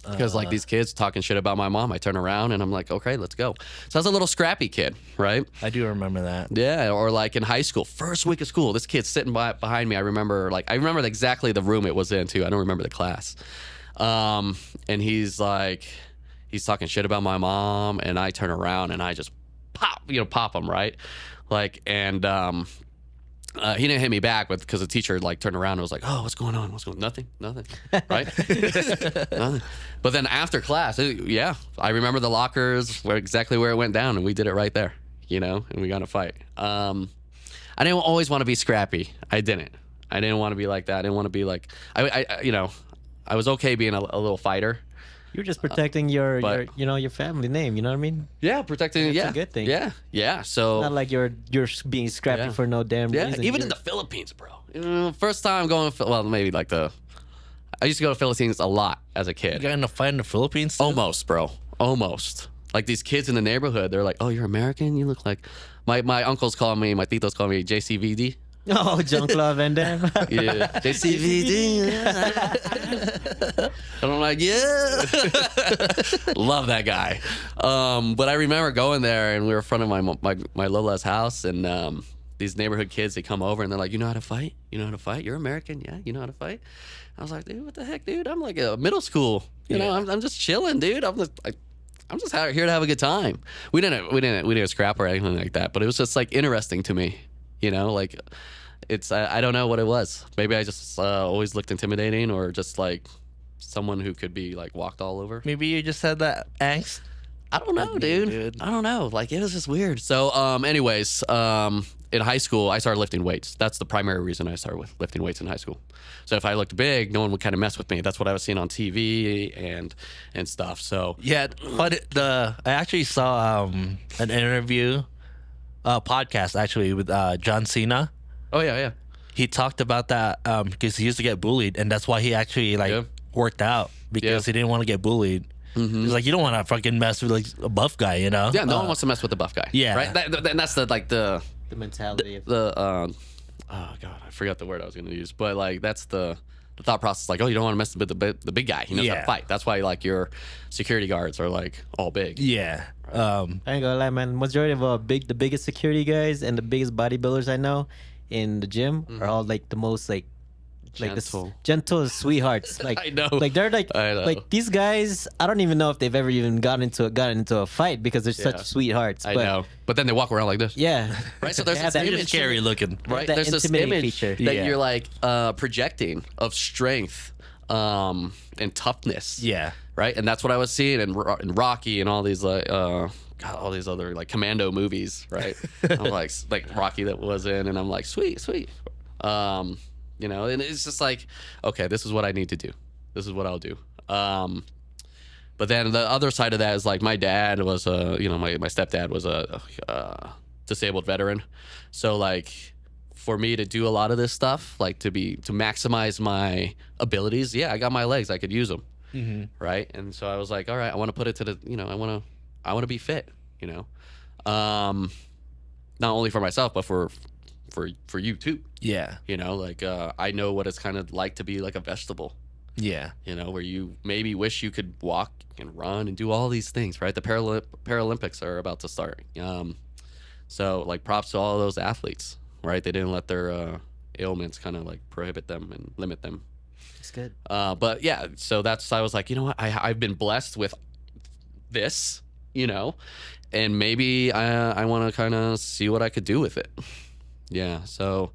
Because like these kids talking shit about my mom, I turn around and I'm like, okay, let's go. So I was a little scrappy kid, right? I do remember that. Yeah, or like in high school, first week of school, this kid's sitting behind me. I remember exactly the room it was in too. I don't remember the class. And he's talking shit about my mom, and I turn around and I just pop him, right? Like, and he didn't hit me back, but because the teacher like turned around and was like, "Oh, what's going on? Nothing, right? Nothing." But then after class, I remember the lockers were exactly where it went down, and we did it right there, and we got in a fight. I didn't always want to be scrappy. I didn't want to be like that. I didn't want to be like I was okay being a little fighter. You're just protecting your family name. You know what I mean? Yeah, protecting. That's yeah, a good thing. Yeah. So Not like you're being scrappy Yeah. for no damn yeah, reason. even in the Philippines, bro. First time going. Well, maybe like I used to go to Philippines a lot as a You kid. got in a fight in the Philippines? too? Almost, bro. Almost. Like these kids in the neighborhood, they're like, "Oh, you're American? You look like." My uncles call me, my titos call me JCVD. Oh, Jean-Claude Van Damme. Yeah, JCVD. And I'm like, yeah, love that guy. But I remember going there, and we were in front of my Lola's house, and these neighborhood kids, they come over and they're like, "You know how to fight? You know how to fight? You're American, yeah? You know how to fight?" I was like, "Dude, what the heck, dude? I'm like a middle school. I'm just chilling, dude. I'm just here to have a good time." We didn't scrap or anything like that, but it was just like interesting to me, like. It's I don't know what it was. Maybe I just always looked intimidating, or just like someone who could be like walked all over. Maybe you just had that angst. I don't know, dude. I don't know. Like, it was just weird. So, anyways, in high school, I started lifting weights. That's the primary reason I started with lifting weights in high school. So if I looked big, no one would kind of mess with me. That's what I was seeing on TV and stuff. So Yeah, but I actually saw an interview, podcast actually with John Cena. oh yeah. He talked about that because he used to get bullied, and that's why he actually Yeah. worked out because he didn't want to get bullied. He's like, you don't want to fucking mess with like a buff guy, Yeah, no one wants to mess with the buff guy. Yeah. Right? And that's the The mentality of oh god, I forgot the word I was going to use, but like that's the thought process. Like, oh, you don't want to mess with the big guy. He knows how to Yeah. fight. That's why like your security guards are like all big. Yeah. I ain't gonna lie, man. Majority of the biggest security guys and the biggest bodybuilders I know in the gym are all like the most like Gentle. gentle sweethearts. Like I know. like they're like I know. like these guys. I don't even know if they've ever even gotten into a fight because they're such sweethearts. I but know. But then they walk around like this. yeah, Right. So there's They have this that image, Scary looking. right? that There's this intimidating image feature. that Yeah. you're like projecting of strength and toughness. Yeah. Right. And that's what I was seeing in Rocky and all these like all these other like commando movies. Right. I'm like Rocky that was in, and I'm like sweet. And it's just like, okay, this is what I need to do. This is what I'll do. But then the other side of that is like my dad was my stepdad was a disabled veteran. So like for me to do a lot of this stuff, like to maximize my abilities, yeah, I got my legs, I could use them. right? And so I was like, all right, I want to put it to the, I want to be fit, not only for myself, but for you too. Yeah. Like I know what it's kind of like to be like a vegetable. Yeah. Where you maybe wish you could walk and run and do all these things, right? The Paralympics are about to start. So like props to all those athletes, right? They didn't let their ailments kind of like prohibit them and limit them. It's good. But yeah, so I was like, you know what? I've been blessed with this, and maybe I want to kind of see what I could do with it. Yeah. So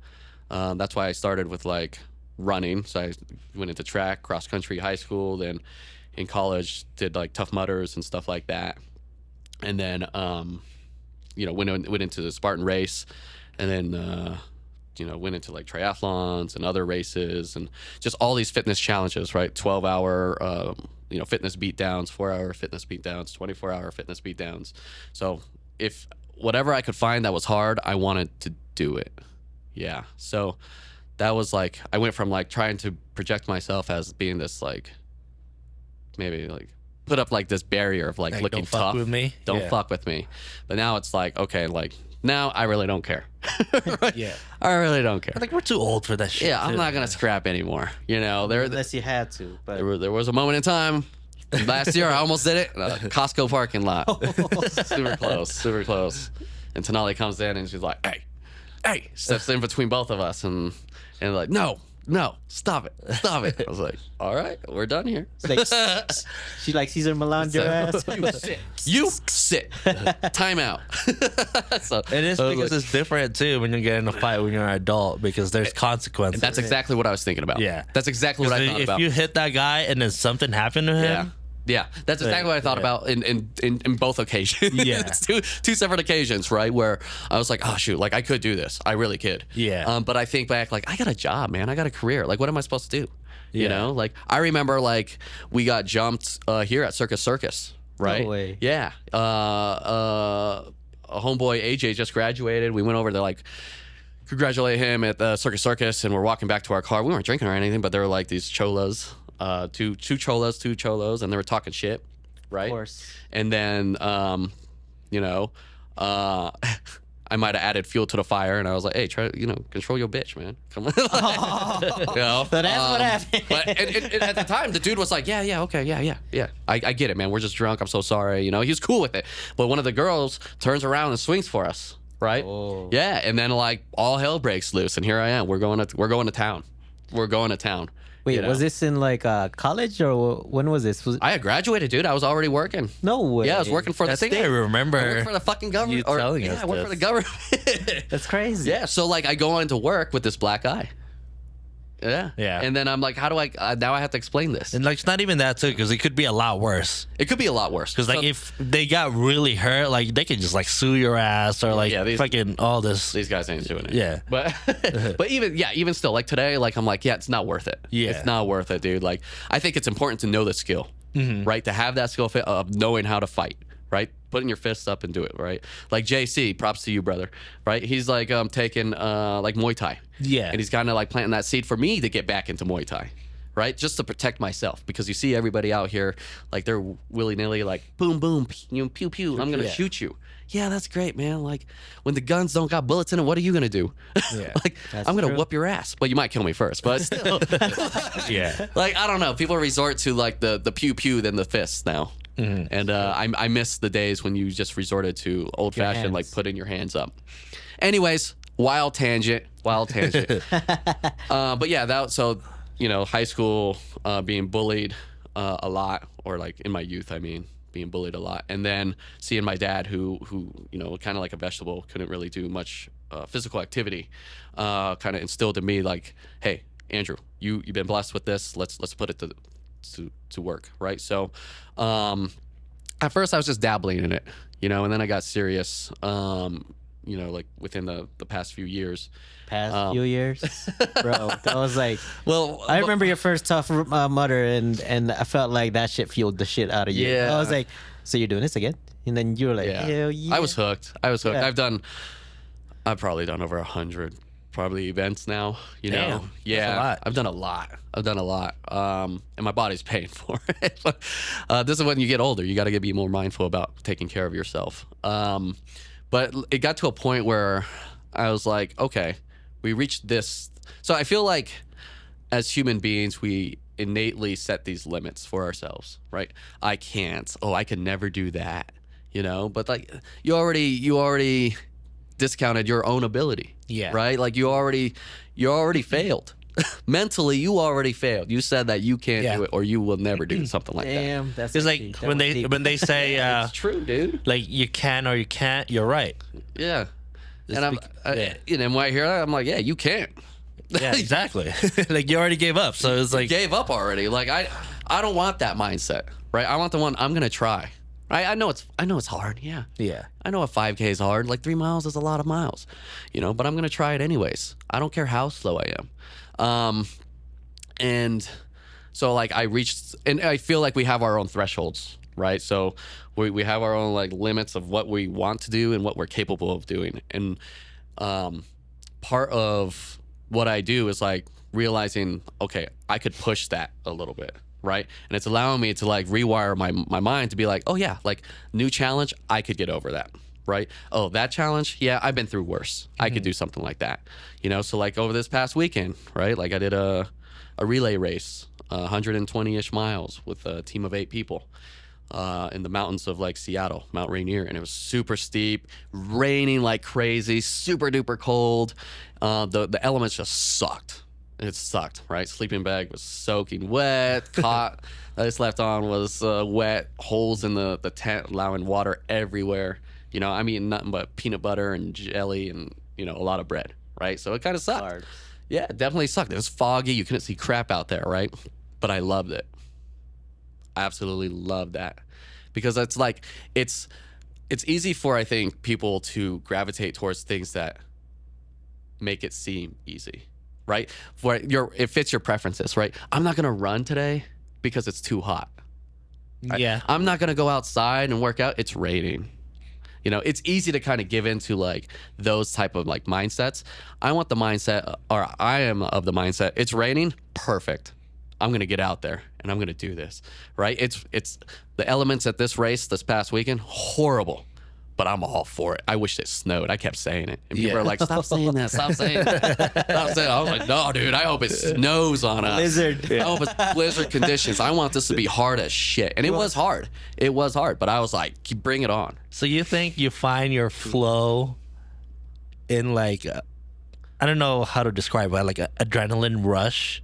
that's why I started with like running. So I went into track, cross country, high school, then in college did like Tough Mudders and stuff like that. And then, went into the Spartan race, and then, went into like triathlons and other races and just all these fitness challenges, right? 12-hour, fitness beatdowns, 4-hour fitness beatdowns, 24-hour fitness beatdowns. So if whatever I could find that was hard, I wanted to do it. Yeah. So that was like, I went from like trying to project myself as being this like, maybe like put up like this barrier of like looking don't fuck tough. with me. Don't Yeah. fuck with me. But now it's like, okay, like now I really don't care. Right? Yeah. I really don't care. I think we're too old for that shit. Yeah, I'm too. not gonna scrap anymore. Unless you had to, but There was a moment in time last year I almost did it in a Costco parking lot. super close. And Tenali comes in and she's like, hey, steps in between both of us and like, no, stop it. I was like, all right, we're done here. it's like she like Caesar Milan your ass. You sit. Time out. So It is I was because like- it's different too when you get in a fight when you're an adult because there's consequences. that's exactly what I was thinking about. Yeah. That's exactly what I thought if about. you hit that guy and then something happened to him, Yeah, that's exactly what I thought about in both occasions. Yeah. It's two separate occasions, right? Where I was like, oh shoot, like I could do this. I really could. Yeah. But I think back, like I got a job, man. I got a career. Like what am I supposed to do? You Yeah. know, like I remember like we got jumped here at Circus, right? No way. Yeah. A homeboy AJ just graduated. We went over to like congratulate him at the Circus, and we're walking back to our car. We weren't drinking or anything, but there were like these cholas. Two cholos, and they were talking shit, right? Of course. And then, I might have added fuel to the fire, and I was like, "Hey, try, control your bitch, man. Come on." So that's what happened. But and at the time, the dude was like, "Yeah, okay, yeah. I get it, man. We're just drunk. I'm so sorry." He was cool with it. But one of the girls turns around and swings for us, right? Oh. Yeah, and then like all hell breaks loose, and here I am. We're going to town. We're going to town. Wait, was this in like college or when was this? I had graduated, dude. I was already working. No way. Yeah, I was working for the I think state. I remember I worked for the fucking government. you telling us I worked for the this. government. That's crazy. Yeah, so like I go into work with this black eye. Yeah. Yeah. And then I'm like, how do I, now I have to explain this. And like it's not even that too because it could be a lot worse. It could be a lot worse. Because like if they got really hurt, like they could just like sue your ass or like Yeah, these- fucking all this. These guys ain't doing it. Yeah. But but even still, like today, like I'm like, yeah, it's not worth it. Yeah. It's not worth it, dude. Like I think it's important to know the skill, right? To have that skill of knowing how to fight, right? Putting your fists up and do it, right? Like JC, props to you, brother. Right? He's like taking like Muay Thai. Yeah. And he's kind of like planting that seed for me to get back into Muay Thai. Right? Just to protect myself. Because you see everybody out here, like they're willy-nilly like boom, boom, pew, pew, pew. I'm gonna Yeah. shoot you. Yeah, that's great, man. Like when the guns don't got bullets in it, what are you gonna do? Yeah. Like That's I'm gonna true. whoop your ass. But you might kill me first. But still, Yeah. like I don't know. People resort to like the pew pew than the fists now. And I miss the days when you just resorted to old fashioned like hands. putting your hands up. Anyways, wild tangent. But yeah, so high school being bullied a lot, or like in my youth, I mean, being bullied a lot, and then seeing my dad who kind of like a vegetable, couldn't really do much physical activity, kind of instilled in me like, hey, Andrew, you've been blessed with this. Let's put it to work, right? So at first I was just dabbling in it, and then I got serious, like within the past few years. Past few years, bro. That was like. Well, I remember your first tough mudder, and I felt like that shit fueled the shit out of you. Yeah. I was like, so you're doing this again? And then you were like, Yeah. hell yeah. I was hooked. Yeah. I've probably done over 100 probably events now. You know, Damn, yeah, that's a lot. I've done a lot, and my body's paying for it. But this is when you get older. You got to be more mindful about taking care of yourself. But it got to a point where I was like, okay, we reached this. So I feel like as human beings, we innately set these limits for ourselves, right? I can't. Oh, I can never do that. You know, but like you already discounted your own ability. Yeah. Right? Like you already failed. Mentally, you already failed. You said that you can't Yeah. do it or you will never do something like that. Damn, that's It's actually- like that when was they deep. when they say It's true, dude. like you can or you can't, you're right. Yeah. It's And yeah. you know, when I hear that, I'm like, yeah, you can't. Yeah, exactly. Like you already gave up, so it's like Gave up already. Like I don't want that mindset, right? I want the one I'm gonna try. Right? I know it's hard. Yeah. yeah. I know a 5K is hard. Like 3 miles is a lot of miles, you know. But I'm gonna try it anyways. I don't care how slow I am. And so like I reached, and I feel like we have our own thresholds, right? So we have our own like limits of what we want to do and what we're capable of doing. And part of what I do is like realizing, okay, I could push that a little bit, right? And it's allowing me to like rewire my mind to be like, oh yeah, like new challenge, I could get over that, right? Oh, that challenge, yeah, I've been through worse. I could do something like that, you know? So like over this past weekend, right? Like I did a relay race, 120-ish miles with a team of 8 people. In the mountains of like Seattle, Mount Rainier, and it was super steep, raining like crazy, super duper cold. The elements just sucked. It sucked, right? Sleeping bag was soaking wet. Cot that I slept on was wet. Holes in the tent, allowing water everywhere. You know, I'm eating nothing but peanut butter and jelly and, you know, a lot of bread, right? So it kind of sucked. Hard. Yeah, it definitely sucked. It was foggy. You couldn't see crap out there, right? But I loved it. I absolutely love that, because it's like it's easy for, I think, people to gravitate towards things that make it seem easy, right? It fits your preferences, right? I'm not gonna run today because it's too hot. Right? Yeah. I'm not gonna go outside and work out. It's raining. You know, it's easy to kind of give into like those type of like mindsets. I want the mindset, or I am of the mindset, it's raining, perfect. I'm going to get out there and I'm going to do this, right? It's the elements at this race this past weekend, horrible, but I'm all for it. I wish it snowed. I kept saying it. And people Yeah. are like, stop saying that, stop saying that. Stop saying it. I was like, no, dude, I hope it snows on us. Blizzard. I hope it's blizzard conditions. I want this to be hard as shit. And it was hard. It was hard, but I was like, bring it on. So you think you find your flow in like I don't know how to describe it, like an adrenaline rush,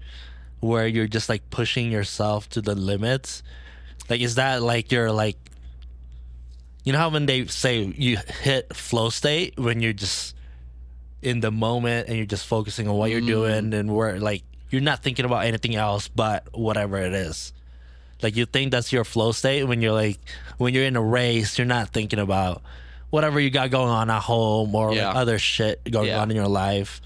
where you're just like pushing yourself to the limits? Like, is that like you're like, you know how when they say you hit flow state when you're just in the moment and you're just focusing on what you're doing, and where like you're not thinking about anything else but whatever it is? Like, you think that's your flow state when you're like, when you're in a race, you're not thinking about whatever you got going on at home or Yeah. like other shit going Yeah. on in your life?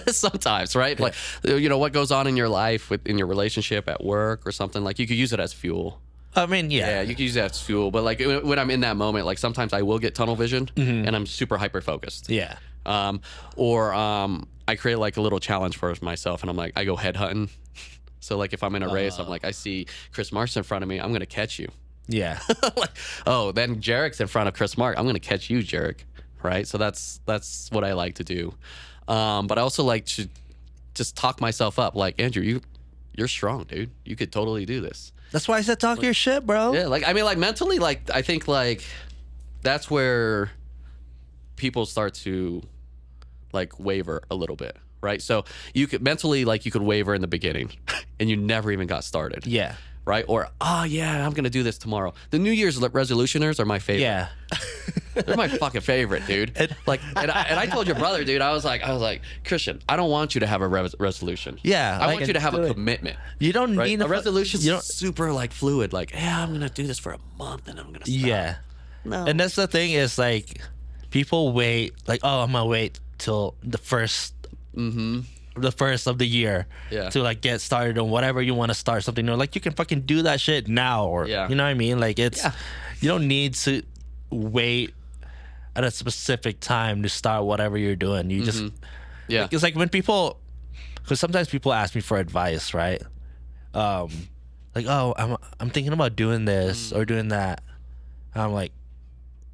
Sometimes, right? Like, you know, what goes on in your life, in your relationship, at work or something, like you could use it as fuel. I mean, Yeah, yeah. you can use it as fuel. But like when I'm in that moment, like sometimes I will get tunnel vision and I'm super hyper focused. Yeah. I create like a little challenge for myself, and I'm like, I go head hunting. So like if I'm in a race, I'm like, I see Chris Marks in front of me, I'm gonna catch you. Yeah. Like, oh, then JERiCK's in front of Chris Mark, I'm gonna catch you, JERiCK. Right? So that's what I like to do. But I also like to just talk myself up. Like, Andrew, you're strong, dude. You could totally do this. That's why I said talk your shit, bro. Yeah, like I mean, like mentally, like I think like that's where people start to like waver a little bit, right? So you could mentally, like you could waver in the beginning, and you never even got started. Yeah. Right? Or, oh yeah, I'm gonna do this tomorrow. The New Year's resolutioners are my favorite. Yeah. They're my fucking favorite, dude. Like, and I told your brother, dude, I was like, Christian, I don't want you to have a resolution. Yeah, I like, want you to have do a it. commitment. You don't Right? need A resolution. You don't. Super like fluid. Like, yeah, I'm gonna do this for a month and I'm gonna stop. Yeah. No. And that's the thing is like, people wait like, oh, I'm gonna wait till the first of the year Yeah. to like get started on whatever you want to start something new. Like, you can fucking do that shit now, or Yeah. you know what I mean? Like, it's Yeah. you don't need to wait at a specific time to start whatever you're doing. You just Yeah. it's like when people, because sometimes people ask me for advice, right? Like, oh, I'm thinking about doing this or doing that. And I'm like,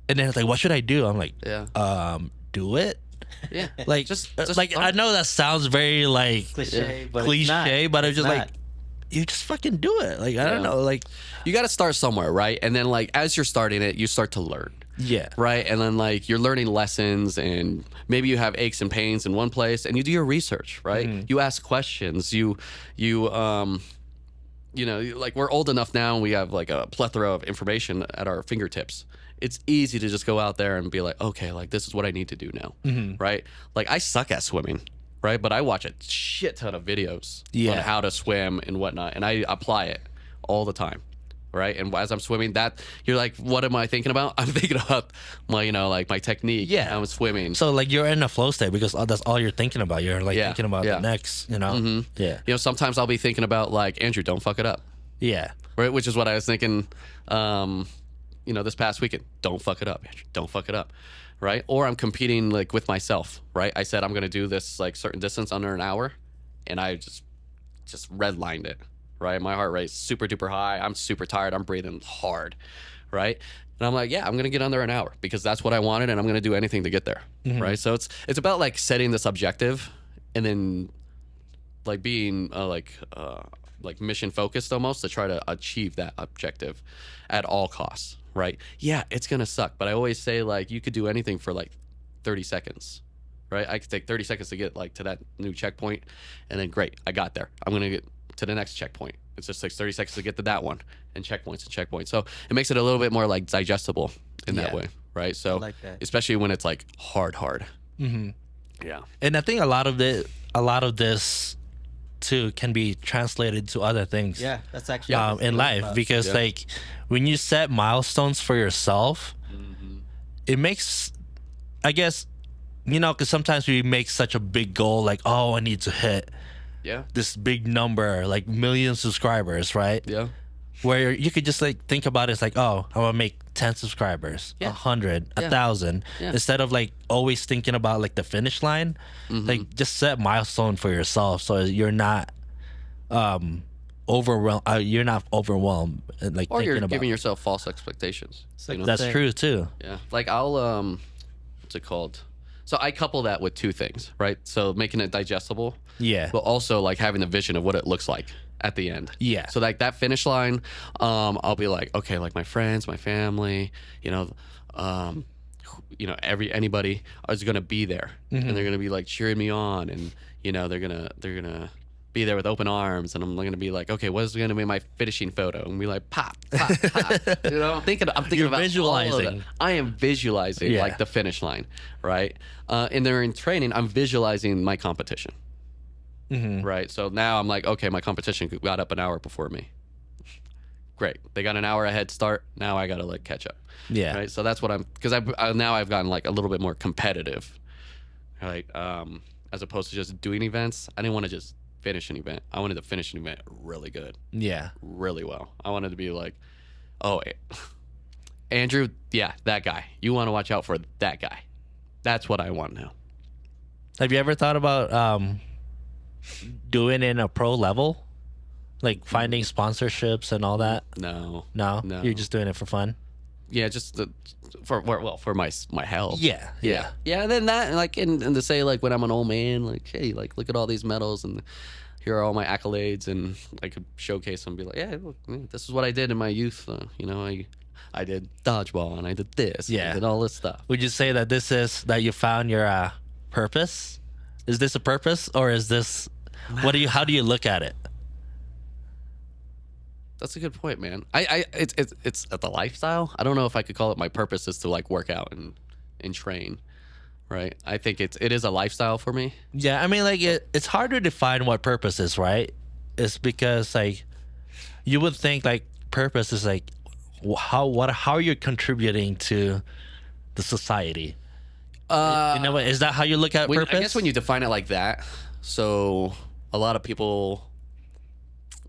and then it's like, what should I do? I'm like, do it. Yeah. Like, just like I know that sounds very like Cliche, but cliche, but it's just not. like, you just fucking do it. Like, I don't know, like, you got to start somewhere, right? And then like as you're starting it, you start to learn. yeah, Right. And then like you're learning lessons and maybe you have aches and pains in one place and you do your research, right? You ask questions. You know, like we're old enough now and we have like a plethora of information at our fingertips. It's easy to just go out there and be like, okay, like this is what I need to do now. Right. Like I suck at swimming. Right. But I watch a shit ton of videos on how to swim and whatnot. And I apply it all the time. Right. And as I'm swimming, that you're like, what am I thinking about? I'm thinking about my, you know, like my technique. Yeah. I'm swimming. so like you're in a flow state because that's all you're thinking about. You're like thinking about the next, you know. Yeah, You know, sometimes I'll be thinking about like, Andrew, don't fuck it up. yeah, Right. Which is what I was thinking, you know, this past weekend. Don't fuck it up, Andrew. Don't fuck it up. Right. Or I'm competing like with myself. Right. I said I'm going to do this like certain distance under an hour. And I just redlined it. Right. My heart rate's super duper high. I'm super tired. I'm breathing hard. Right. And I'm like, yeah, I'm going to get under an hour because that's what I wanted. And I'm going to do anything to get there. Right. So it's about like setting this objective and then like being like mission focused almost to try to achieve that objective at all costs. Right. Yeah, it's going to suck. But I always say like you could do anything for like 30 seconds. Right. I could take 30 seconds to get like to that new checkpoint. And then great, I got there. I'm going to get to the next checkpoint. It's just like 30 seconds to get to that one and checkpoints. So it makes it a little bit more like digestible in that way. Right. So like that. especially when it's like hard. Yeah. and I think a lot of this too can be translated to other things. Yeah, that's actually In life, because like when you set milestones for yourself, it makes, I guess, you know, because sometimes we make such a big goal, like, oh, I need to hit Yeah. this big number, like million subscribers, right? Yeah. Where you could just like think about it as like, oh, I want to make 10 subscribers, 100, 1,000, instead of like always thinking about like the finish line. Like just set milestone for yourself so you're not overwhelmed. You're not overwhelmed, like Or thinking you're about. giving yourself false expectations. like you know? That's Same. true too. Yeah. Like I'll what's it called? So I couple that with two things, right? So making it digestible, Yeah. but also like having the vision of what it looks like at the end. Yeah. So like that finish line, I'll be like, okay, like my friends, my family, you know, anybody is gonna be there, and they're gonna be like cheering me on, and you know they're gonna be there with open arms, and I'm gonna be like, okay, what is gonna be my finishing photo? And be like, pop, pop, pop. You know, I'm thinking You're about visualizing. all of that. I am visualizing like the finish line, right? And then in training, I'm visualizing my competition, right? So now I'm like, okay, my competition got up an hour before me. Great, they got an hour ahead start. Now I gotta like catch up. Yeah. Right. So that's what because now I've gotten like a little bit more competitive, right? As opposed to just doing events. I didn't want to just finish an event. I wanted to finish an event really good, Yeah. really well. I wanted to be like, oh, Andrew, yeah, that guy. You want to watch out for that guy. That's what I want now. Have you ever thought about doing it in a pro level, like finding sponsorships and all that? No. No, No. You're just doing it for fun. Yeah, just for my health. Yeah. Yeah. And then that, like, and to say, like, when I'm an old man, like, hey, like, look at all these medals and here are all my accolades, and I could showcase them and be like, yeah, look, this is what I did in my youth. You know, I did dodgeball and I did this. and Yeah. I did all this stuff. Would you say that that you found your purpose? Is this a purpose, or is this how do you look at it? That's a good point, man. It's the lifestyle. I don't know if I could call it my purpose is to like work out and train, right? I think it is a lifestyle for me. Yeah, I mean, like it's hard to define what purpose is, right? It's because like you would think like purpose is like how you're contributing to the society. You know what? Is that how you look at purpose? I guess when you define it like that, so a lot of people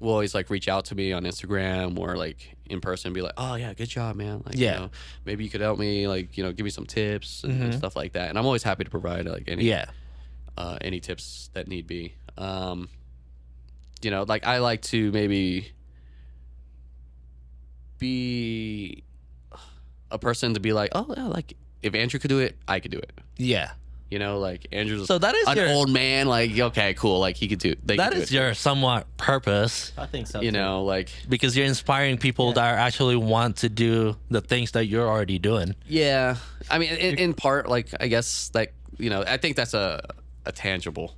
will always like reach out to me on Instagram or like in person and be like, oh yeah, good job, man. Like, Yeah. you know, maybe you could help me, like, you know, give me some tips and stuff like that. And I'm always happy to provide like any tips that need be. You know, like I like to maybe be a person to be like, oh yeah, like if Andrew could do it, I could do it. Yeah. You know, like Andrew's So that is an your- old man. Like, okay, cool. Like he could do. They That could do is it. your somewhat purpose, I think so. You too. know, like because you're inspiring people that actually want to do the things that you're already doing. yeah. I mean, in part, like I guess like you know, I think that's a tangible,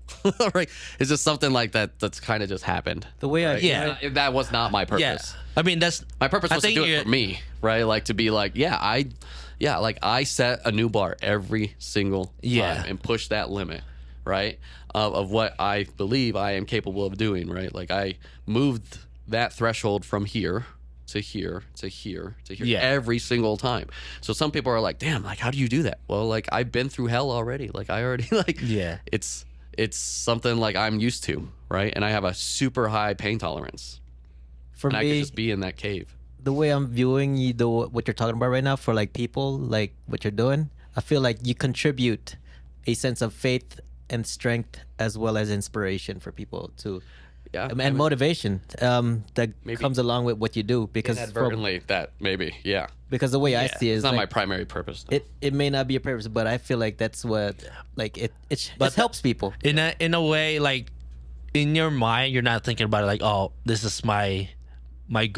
right? It's just something like that that's kind of just happened. The way I Yeah. That was not my purpose. Yeah. I mean, that's My purpose I was to think do it you're- for me, right? Like to be like, like I set a new bar every single time and push that limit, right? Of what I believe I am capable of doing, right? Like I moved that threshold from here to here to here to here every single time. So some people are like, damn, like how do you do that? Well, like I've been through hell already. Like I already like it's something like I'm used to, right? And I have a super high pain tolerance. for And I could me, just be in that cave. the way I'm viewing you, what you're talking about right now for like people, like what you're doing, I feel like you contribute a sense of faith and strength as well as inspiration for people to, Yeah. and motivation that Maybe. comes along with what you do because Inadvertently, that maybe, yeah. because the way I see it It's is not my like, primary purpose. though. it may not be a purpose, but I feel like that's what like it But helps people. in a way, like in your mind, you're not thinking about it like, oh, this is my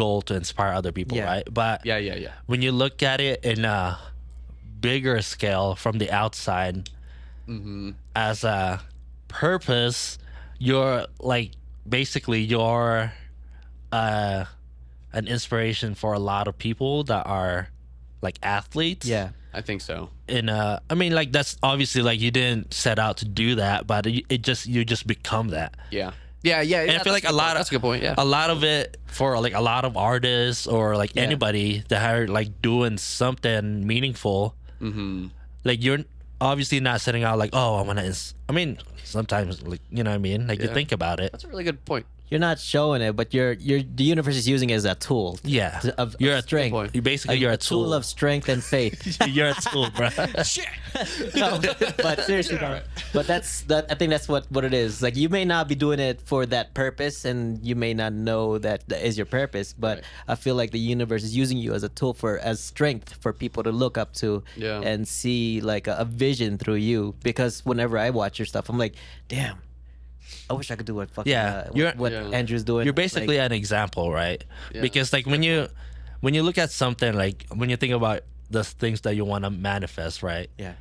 goal to inspire other people, Yeah. right? But Yeah. when you look at it in a bigger scale from the outside as a purpose, you're like basically you're an inspiration for a lot of people that are like athletes. Yeah. I think so. I mean, like that's obviously like you didn't set out to do that, but you just become that. Yeah. And I feel like that's a good point. Yeah. a lot of it for like a lot of artists or like anybody that are like doing something meaningful. Like you're obviously not setting out like, oh, I want to. I mean, sometimes like you know what I mean. Like you Yeah. think about it. That's a really good point. You're not showing it, but the universe is using it as a tool. Yeah, Of you're a strength. point. You basically you're a tool. of strength and faith. You're a tool, bro. No, but seriously, though. But I think that's what it is. Like you may not be doing it for that purpose, and you may not know that is your purpose. But Right. I feel like the universe is using you as a tool as strength for people to look up to Yeah. and see like a vision through you. Because whenever I watch your stuff, I'm like, damn. I wish I could do what fucking Yeah, you're- what Yeah. Andrew's doing. You're basically Like, an example, right? Yeah. Because like when you look at something, like when you think about the things that you want to manifest, right? yeah.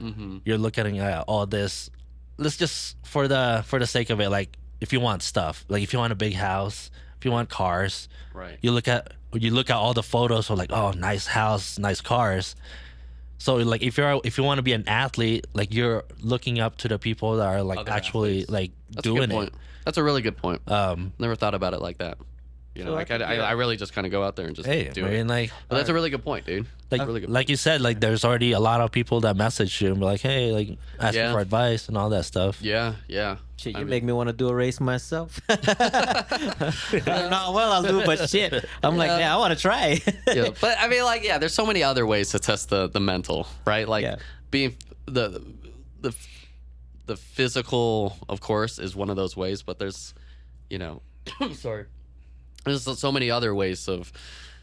You're looking at all this. Let's just for the sake of it, like if you want stuff, like if you want a big house, if you want cars, Right. you look at all the photos of like, oh, nice house, nice cars. So like if you want to be an athlete, like you're looking up to the people that are like Other actually athletes. like That's a doing good point. That's a really good point. it. Never thought about it like that. You know, So like I think, I really just kind of go out there and just Hey, do I mean, it. like But that's a really good point, dude. like really good like you said, like there's already a lot of people that message you and be like, hey, like asking Yeah. for advice and all that stuff. Yeah. Shit, I you mean- make me want to do a race myself. I don't know how well I'll do, but shit, I'm like, yeah, I want to try. Yeah, but I mean, like, yeah, there's so many other ways to test the mental, right? Like Yeah. being the physical, of course, is one of those ways, but there's, you know, sorry, there's so many other ways of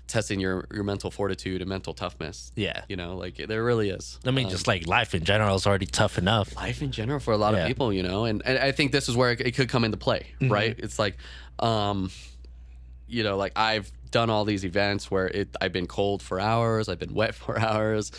testing your mental fortitude and mental toughness. Yeah. You know, like there really is. I mean, just like life in general is already tough enough. Life in general for a lot Yeah. of people, you know, and I think this is where it could come into play, right? It's like, you know, like I've done all these events where I've been cold for hours, I've been wet for hours,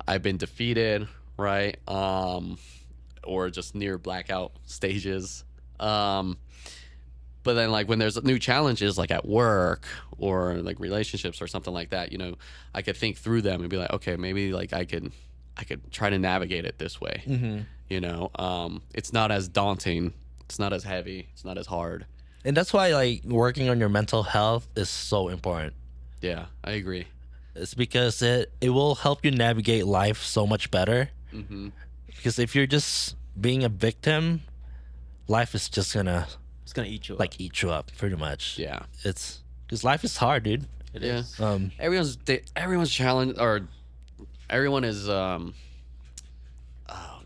I've been defeated, right? Or just near blackout stages. But then like when there's new challenges like at work or like relationships or something like that, you know, I could think through them and be like, okay, maybe like I could try to navigate it this way. You know, it's not as daunting, it's not as heavy, it's not as hard. And that's why like working on your mental health is so important. Yeah, I agree. It's because it will help you navigate life so much better. Because if you're just being a victim, life is just gonna It's gonna eat you. like eat you up pretty much. Yeah. It's because life is hard, dude. It Yeah. is. Everyone's challenged, or everyone is oh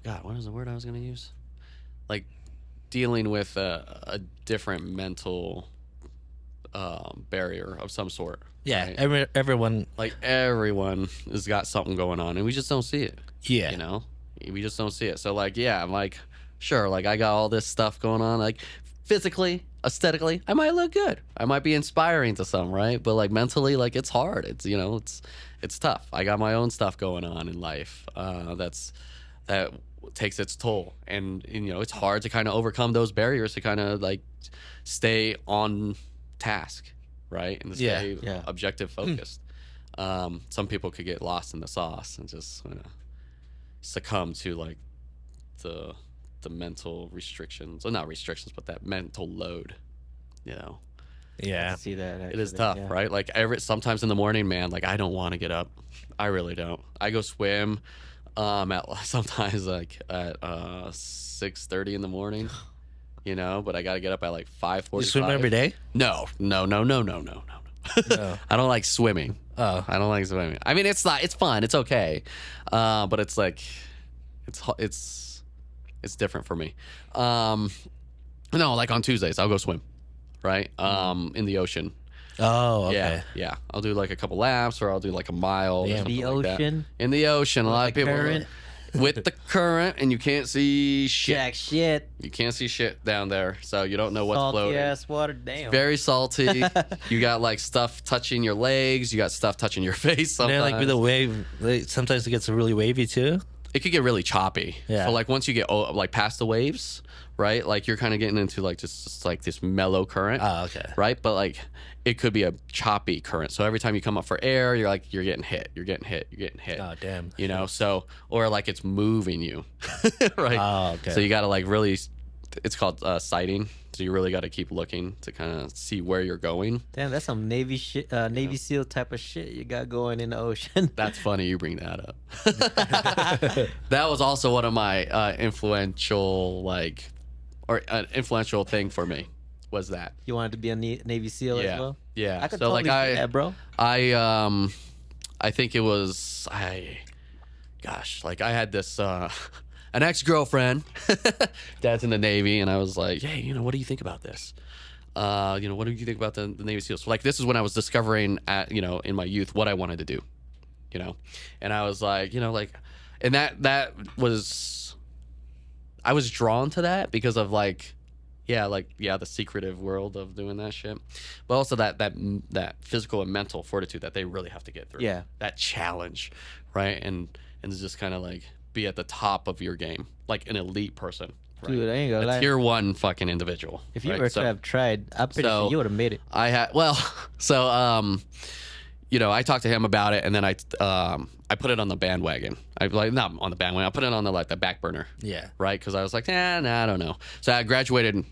god, what is the word I was gonna use? Like dealing with a different mental barrier of some sort. Yeah, right? everyone. Like everyone has got something going on, and we just don't see it. Yeah. You know, we just don't see it. So like, yeah, I'm like, sure, like I got all this stuff going on, like physically, aesthetically, I might look good. I might be inspiring to some, right? But like mentally, like it's hard. It's it's tough. I got my own stuff going on in life. That takes its toll, and it's hard to kind of overcome those barriers to kind of like stay on task, right? And stay Yeah. objective focused. Some people could get lost in the sauce and just succumb to like the mental restrictions, or not restrictions, but that mental load. I Yeah. can see that. It is actually, tough, yeah. right? Like sometimes in the morning, man, like I don't want to get up. I really don't. I go swim at sometimes like at 6:30 in the morning. But I got to get up at like 5:45. You swim every day? No. No. I don't like swimming. Oh. I don't like swimming. I mean, it's fun. It's okay. But it's like, it's different for me. No, like on Tuesdays, I'll go swim, right? In the ocean. Oh, okay. Yeah. I'll do like a couple laps, or I'll do like a mile. Or Damn. something The like that. ocean. In the ocean. A lot of the people current. with the current, and you can't see shit. Jack shit. You can't see shit down there, so you don't know what's Salty floating. ass water. Damn. Very salty. You got like stuff touching your legs. You got stuff touching your face. And then Sometimes. like with the wave, sometimes it gets really wavy too. It could get really choppy. Yeah. So like once you get like past the waves, right? Like you're kind of getting into like just like this mellow current. Oh, okay. Right? But like it could be a choppy current. So every time you come up for air, you're getting hit. You're getting hit. Oh, damn. So or like it's moving you. Right? Oh, okay. So you got to like really, it's called sighting. So you really got to keep looking to kind of see where you're going. Damn, that's some Navy shit, Navy SEAL type of shit you got going in the ocean. That's funny you bring that up. That was also one of my influential influential thing for me was that. You wanted to be a Navy SEAL Yeah. as well? Yeah. I could so totally like see that, bro. I think it was like I had this an ex-girlfriend. Dad's in the Navy, and I was like, hey, what do you think about this? What do you think about the Navy SEALs? So like this is when I was discovering in my youth what I wanted to do. And I was like, and that was, I was drawn to that because of the secretive world of doing that shit, but also that physical and mental fortitude that they really have to get through. Yeah. That challenge, right? And just kind of like be at the top of your game, like an elite person. Right? Dude, I ain't gonna A lie. tier one fucking individual. If you right? were So- to have tried, I'm pretty so- sure you would have made it. I had I talked to him about it, and then I put it on the bandwagon. Not on the bandwagon. I put it on the back burner. Yeah. Right, because I was like, I don't know. So I graduated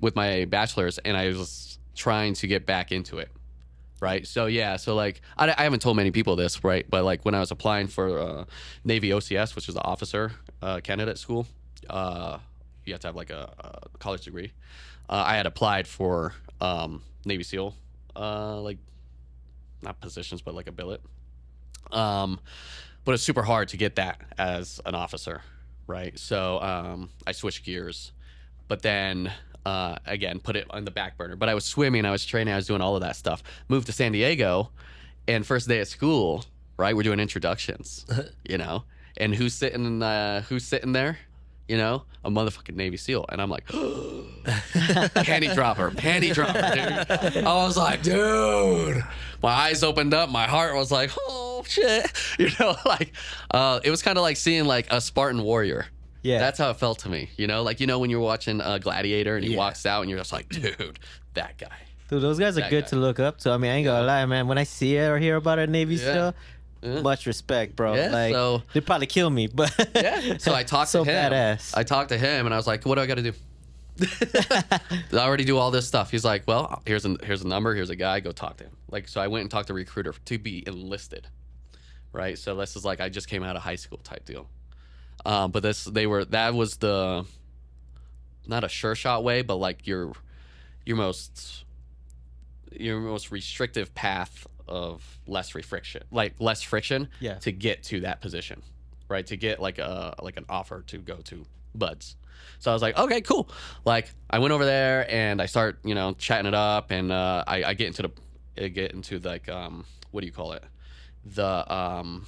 with my bachelor's, and I was trying to get back into it. Right. So yeah. So like I haven't told many people this, right? But like when I was applying for Navy OCS, which is the officer candidate school, you have to have like a college degree. I had applied for Navy SEAL, like not positions, but like a billet. But it's super hard to get that as an officer, right? So I switched gears, but then again put it on the back burner. But I was swimming, I was training, I was doing all of that stuff. Moved to San Diego, and first day at school, right? We're doing introductions, and who's sitting there? A motherfucking Navy SEAL. And I'm like, panty dropper, dude. I was like, dude, my eyes opened up. My heart was like, oh shit. It was kind of like seeing like a Spartan warrior. Yeah. That's how it felt to me. When you're watching Gladiator and he Yeah. walks out and you're just like, dude, that guy. Dude, those guys are That good guy. to look up to. I mean, I ain't gonna lie, man. When I see it or hear about a Navy Yeah. SEAL, Yeah. much respect, bro. Yeah, Like, so- they'd probably kill me, but Yeah. So I talked so to him. badass. I talked to him and I was like, what do I got to do? I already do all this stuff. He's like, well, here's a number. Here's a guy. Go talk to him. Like, so I went and talked to a recruiter to be enlisted. Right. So this is like, I just came out of high school type deal. But that was the, not a sure shot way, but like your most restrictive path less friction, Yeah. to get to that position, right? To get like an offer to go to Buds. So I was like, okay, cool. Like I went over there and I start, chatting it up, and I get into like what do you call it? The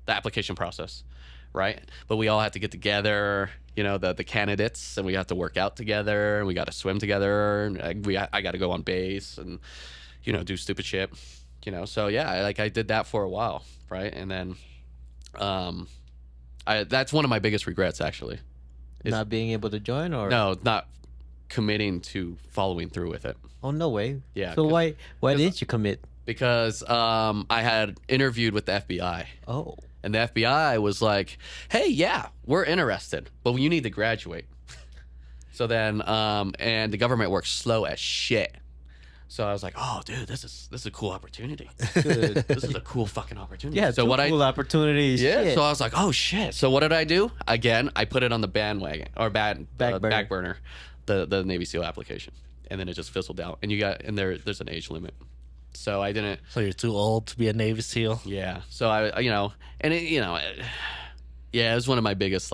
application process, right? But we all had to get together, the candidates, and we had to work out together, and we got to swim together, and I got to go on base and do stupid shit, So yeah, I did that for a while, right? And then that's one of my biggest regrets, actually. Not being able to join, or No, not committing to following through with it. Oh, no way. Yeah, So 'cause- why didn't you commit? Because I had interviewed with the FBI. Oh. And the FBI was like, hey, yeah, we're interested, but you need to graduate. So then, and the government works slow as shit. So I was like, oh, dude, this is a cool opportunity. Good. This is a cool fucking opportunity. Yeah. So two what cool opportunities. yeah. Shit. So I was like, oh shit. So what did I do? Again, I put it on the bandwagon or Back burner. back burner, the Navy SEAL application, and then it just fizzled out. And there's an age limit. So I didn't. So you're too old to be a Navy SEAL. Yeah. So and it was one of my biggest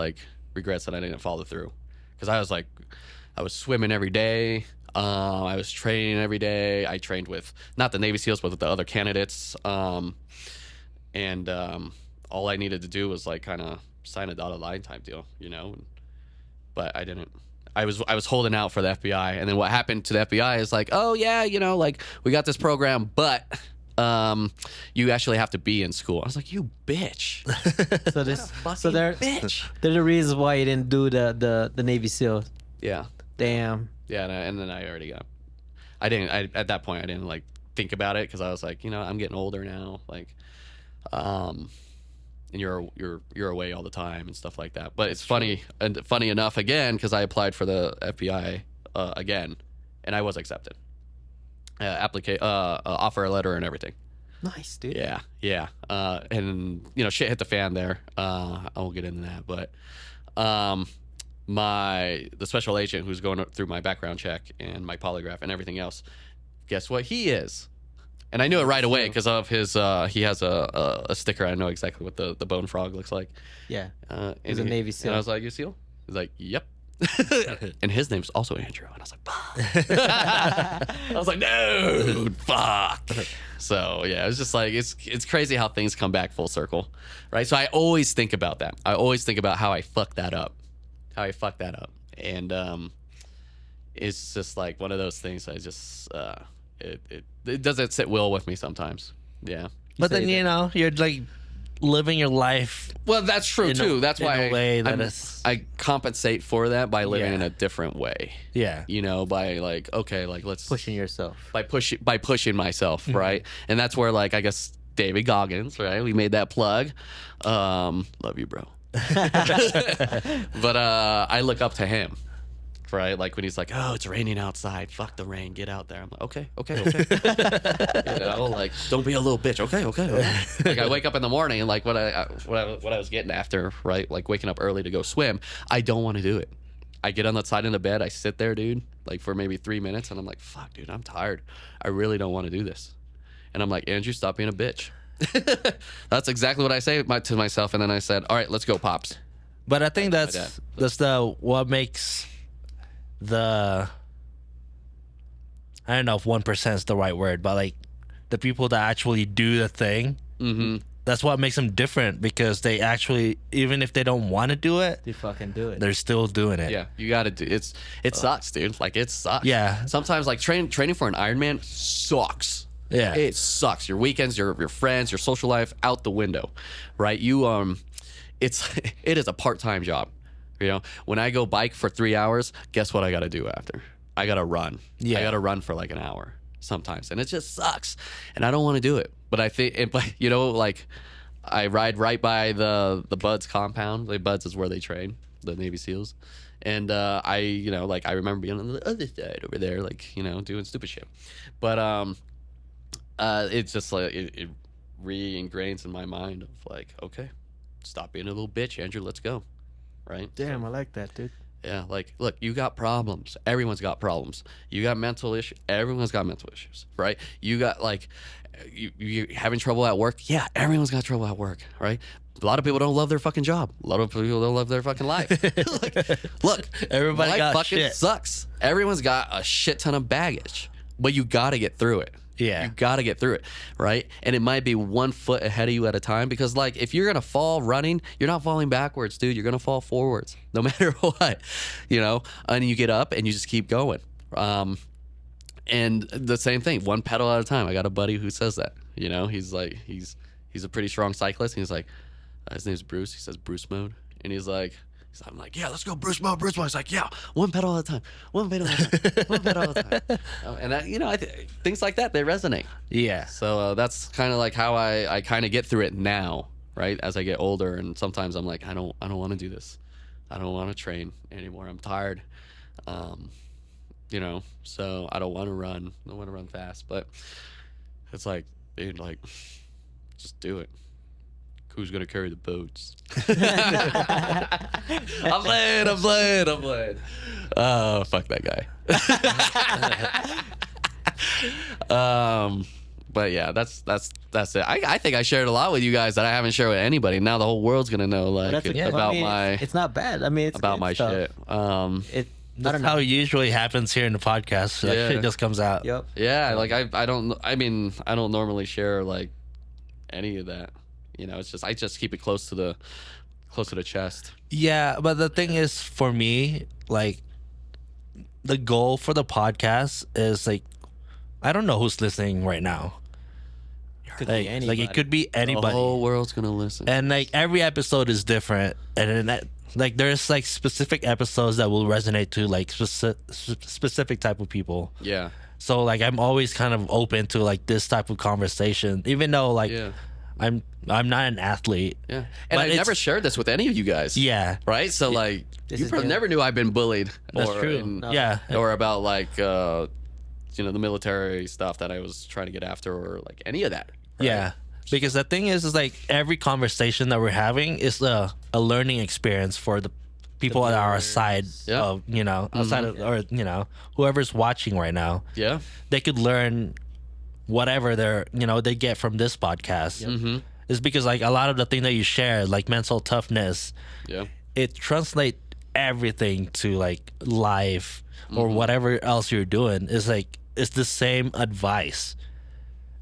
regrets that I didn't follow through, because I was swimming every day. I was training every day. I trained with not the Navy SEALs, but with the other candidates. And all I needed to do was kind of sign a dotted line type deal, But I didn't. I was holding out for the FBI, and then what happened to the FBI is oh yeah, we got this program, but you actually have to be in school. I was like, you bitch. So they're bitch. they're the reasons why you didn't do the Navy SEAL. Yeah. Damn. Yeah, and then I already got. At that point I didn't think about it, because I was like, I'm getting older now, and you're away all the time and stuff like that. But it's funny enough, again, because I applied for the FBI again, and I was accepted. Offer letter and everything. Nice, dude. Yeah. And shit hit the fan there. I won't get into that, but the special agent who's going through my background check and my polygraph and everything else, guess what he is? And I knew it right away because of his he has a sticker. I know exactly what the bone frog looks like. Yeah. He's a Navy SEAL. And I was like, you SEAL? He's like, yep. And his name's also Andrew. And I was like, fuck. I was like, no, fuck. So yeah, it was just it's crazy how things come back full circle, right? So I always think about that. I always think about how I fucked that up. And it's just one of those things. I just it doesn't sit well with me sometimes. Yeah. But then you're living your life. Well, that's true too. That's in why a way that I compensate for that by living Yeah. in a different way. Yeah. By let's Pushing yourself. by pushing myself, right? And that's where I guess David Goggins, right? We made that plug. Love you, bro. But I look up to him, right? When he's like, oh, it's raining outside, fuck the rain, get out there. I'm like, okay. Don't be a little bitch. Okay. I wake up in the morning and what I was getting after, right? Waking up early to go swim. I don't want to do it. I get on the side of the bed, I sit there, dude, for maybe 3 minutes, and I'm like, fuck, dude, I'm tired. I really don't want to do this. And I'm like, Andrew, stop being a bitch. That's exactly what I say to myself. And then I said, all right, let's go, Pops. But I think dad. that's what makes I don't know if 1% is the right word, but the people that actually do the thing, that's what makes them different, because they actually, even if they don't want to do it, You fucking do it. they're still doing it. Yeah, you got to do it. Sucks, dude. It sucks. Yeah. Sometimes training for an Ironman sucks. Yeah. It sucks. Your weekends, your friends, your social life out the window, right? It is a part-time job. When I go bike for 3 hours, guess what I got to do after? I got to run. Yeah. I got to run for an hour sometimes, and it just sucks. And I don't want to do it. But I think, I ride right by the Buds compound. The Buds is where they train, the Navy SEALs. And I remember being on the other side over there, doing stupid shit. But it's just it re-ingrains in my mind of okay, stop being a little bitch, Andrew, let's go. Right? Damn, I like that, dude. Yeah, like, look, you got problems. Everyone's got problems. You got mental issues. Everyone's got mental issues, right? You got like, you having trouble at work. Yeah, everyone's got trouble at work, right? A lot of people don't love their fucking job. A lot of people don't love their fucking life. look, Everybody life got fucking shit. sucks. Everyone's got a shit ton of baggage, but you got to get through it. Yeah. You got to get through it, right? And it might be 1 foot ahead of you at a time because, like, if you're going to fall running, you're not falling backwards, dude. You're going to fall forwards no matter what, you know? And you get up and you just keep going. And the same thing, 1 pedal at a time. I got a buddy who says that, you know? He's like, he's a pretty strong cyclist. And he's like, his name's Bruce. He says Bruce mode. And I'm like, yeah, let's go Bruce mode, Bruce mode. He's like, yeah, 1 pedal at a time, 1 pedal at a time, 1 pedal at a time. And I things like that, they resonate. Yeah. So that's kind of like how I kind of get through it now, right? As I get older, and sometimes I'm like, I don't want to do this. I don't want to train anymore. I'm tired. You know, so I don't want to run. I don't want to run fast, but it's like, dude, like, just do it. Who's gonna carry the boats? I'm playing. Oh, fuck that guy. But yeah, that's it. I think I shared a lot with you guys that I haven't shared with anybody. Now the whole world's gonna know, like, That's a- about I mean, my It's not bad. I mean, it's about good my stuff. shit. That's how it usually happens here in the podcast. That Yeah. shit just comes out. Yep. Yeah, like I don't. I mean, I don't normally share like any of that. You know, it's just I just keep it close to the chest. Yeah, but the thing is, for me, like, the goal for the podcast is like, I don't know who's listening right now. Could Like, be anybody. it could be anybody, The whole world's gonna listen. and like every episode is different, and then like there's like specific episodes that will resonate to like specific type of people. Yeah. So like I'm always kind of open to like this type of conversation, even though like Yeah. I'm not an athlete. Yeah. And But I it's- never shared this with any of you guys. Yeah, Right? So like This you is probably new. never knew I've been bullied. that's or true. in- Yeah, Or about like you know, the military stuff that I was trying to get after or like any of that. right? yeah. Because the thing is like every conversation that we're having is a learning experience for the people at our side Yeah. of, you know, outside of, or, you know, whoever's watching right now. Yeah. They could learn whatever they get from this podcast. Mm-hmm. Is because like a lot of the thing that you share, like mental toughness, Yeah. it translates everything to like life or whatever else you're doing. Is like it's the same advice.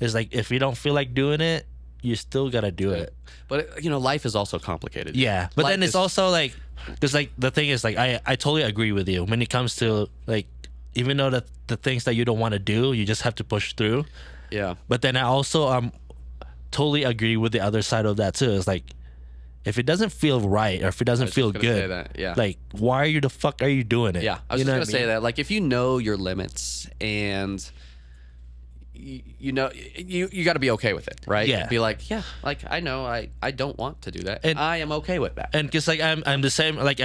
It's like if you don't feel like doing it, you still gotta do it. But you know, life is also complicated. Yeah, but Life then it's is- also like, because like the thing is like I totally agree with you when it comes to like, even though the things that you don't want to do, you just have to push through. Yeah. But then I also totally agree with the other side of that too. It's like if it doesn't feel right or if it doesn't was feel just gonna say good, that, yeah. like why are you the fuck are you doing it? Yeah, I was You just know gonna what I say mean? that. Like, if you know your limits and you know you got to be okay with it, right? Yeah. Be like, yeah, like I know I don't want to do that, And- I am okay with that. And because like I'm the same, like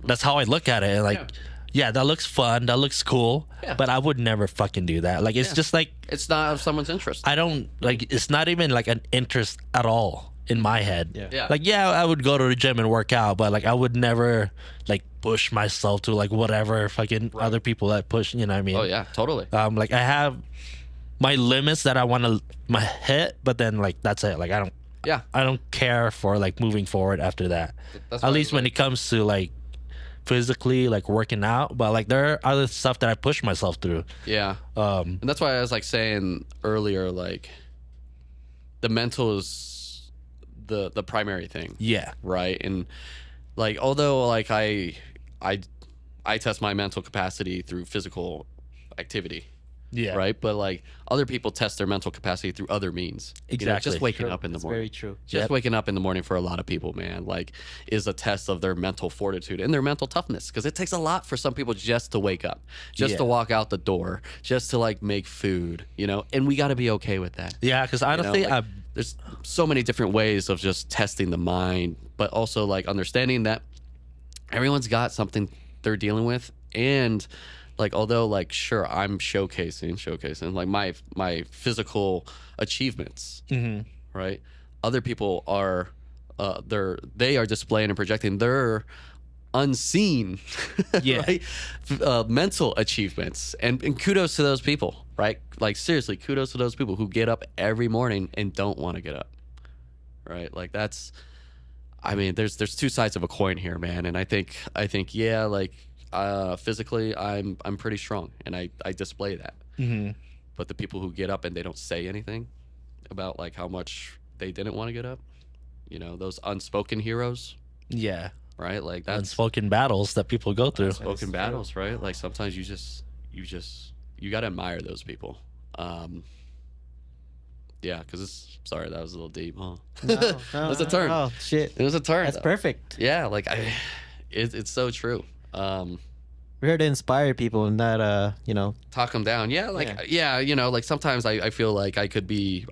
that's how I look at it. And like, yeah, that looks fun, that looks cool, Yeah. but I would never fucking do that. Like it's Yeah. just like It's not of someone's interest. I don't like. It's not even like an interest at all in my head. Yeah. Yeah. Like yeah, I would go to the gym and work out, but like I would never like push myself to like whatever fucking other people that push. You know what I mean? Oh yeah, totally. Like I have my limits that I want to hit, but then like that's it. Like Yeah. I don't care for like moving forward after that. That's why At I least was when like- it comes to like physically like working out, but like there are other stuff that I push myself through. Yeah. And that's why I was like saying earlier, like the mental is the primary thing. Yeah. Right. And like although like I test my mental capacity through physical activity. Yeah. Right. But like other people test their mental capacity through other means. You know, Exactly. just waking True. up in the That's morning. very true. Just Yep. waking up in the morning for a lot of people, man, like is a test of their mental fortitude and their mental toughness. Because it takes a lot for some people just to wake up, just Yeah. to walk out the door, just to like make food, you know. And we got to be okay with that. Yeah, because You know, honestly, like, there's so many different ways of just testing the mind, but also like understanding that everyone's got something they're dealing with. And like although like sure I'm showcasing like my physical achievements, right? Other people are they are displaying and projecting their unseen, Yeah. right? Mental achievements, and kudos to those people, right? Like seriously, kudos to those people who get up every morning and don't want to get up, right? Like that's, I mean, there's two sides of a coin here, man. And I think yeah, like physically, I'm pretty strong, and I display that. Mm-hmm. But the people who get up and they don't say anything about like how much they didn't want to get up, you know, those unspoken heroes, Yeah. right? Like that's Unspoken battles that people go through. unspoken battles, right? Like sometimes you got to admire those people. Yeah, because it's sorry that was a little deep, huh? No, That's a turn. Oh shit. It was a turn. That's though. perfect. Yeah, like it's so true. We're here to inspire people, and not Talk them down. Yeah, like yeah, you know, like sometimes I feel like I could be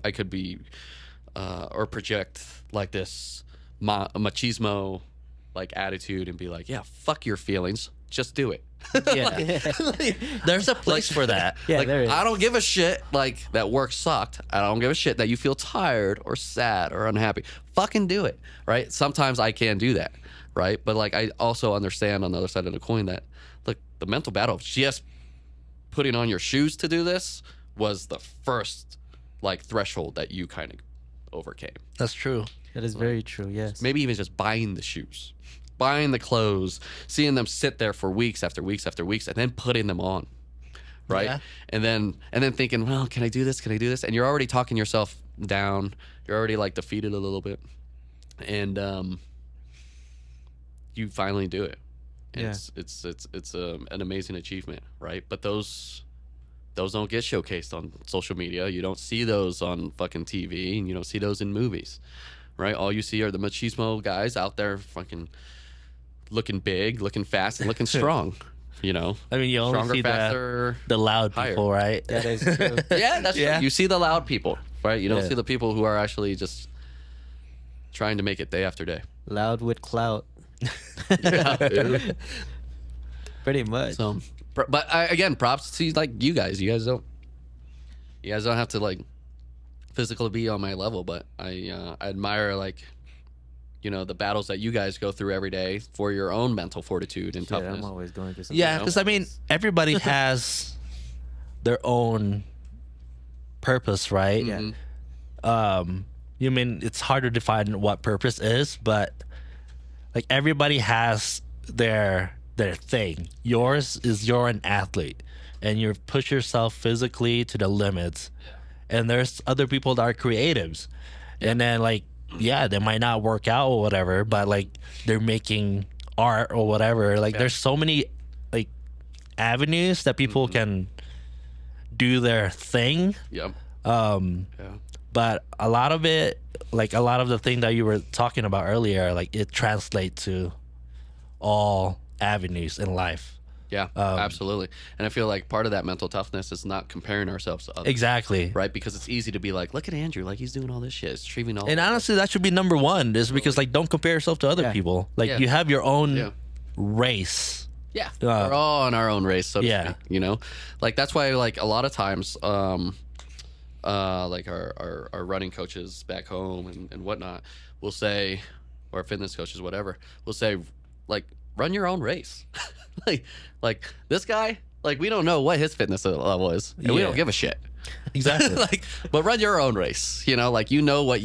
or project like this machismo like attitude and be like, yeah, fuck your feelings, just do it. Yeah. There's a place for that. Yeah, Like, there is. I don't give a shit like that work sucked. I don't give a shit that you feel tired or sad or unhappy. Fucking do it, right? Sometimes I can do that, right? But like I also understand on the other side of the coin that look, the mental battle of just putting on your shoes to do this was the first like threshold that you kind of overcame. That's true. That is very true. Yes. Maybe even just buying the shoes, buying the clothes, seeing them sit there for weeks after weeks after weeks, and then putting them on, right? Yeah. And then thinking, well, can I do this? Can I do this? And you're already talking yourself down. You're already like defeated a little bit, and you finally do it. And Yeah. it's an amazing achievement, right? But those don't get showcased on social media. You don't see those on fucking TV, and you don't see those in movies, right? All you see are the machismo guys out there fucking looking big, looking fast, and looking strong. You know, I mean, you only stronger, see faster. the loud higher. people, right? That is true. Yeah, that's Yeah. true. You see the loud people, right? You don't Yeah. see the people who are actually just trying to make it day after day. Loud with clout. Yeah. Pretty much. So, but again, props to like you guys. You guys don't have to like physically be on my level, but I admire like, you know, the battles that you guys go through every day for your own mental fortitude and Shit, toughness. I'm always going through something. Yeah, because I mean, everybody has their own purpose, right? Yeah. You mean it's hard to define what purpose is, but like everybody has their thing. Yours is you're an athlete, and you push yourself physically to the limits. And there's other people that are creatives, and then like they might not work out or whatever, but like they're making art or whatever. Like there's so many like avenues that people can do their thing. Yep. Yeah. But a lot of it, like a lot of the thing that you were talking about earlier, like it translates to all avenues in life. Yeah, absolutely. And I feel like part of that mental toughness is not comparing ourselves to others. Exactly. Right? Because it's easy to be like, look at Andrew, like he's doing all this shit. It's achieving all And honestly, that should be number one, is because like don't compare yourself to other people. Like Yeah. you have your own Yeah. race. Yeah, we're all on our own race, so to Yeah. speak, you know? Like, that's why, like, a lot of times, like, our running coaches back home and whatnot will say, or fitness coaches, whatever, will say, like, run your own race. like, this guy, like, we don't know what his fitness level is, and we Yeah. don't give a shit. Exactly. Like, but run your own race, you know? Like, you know what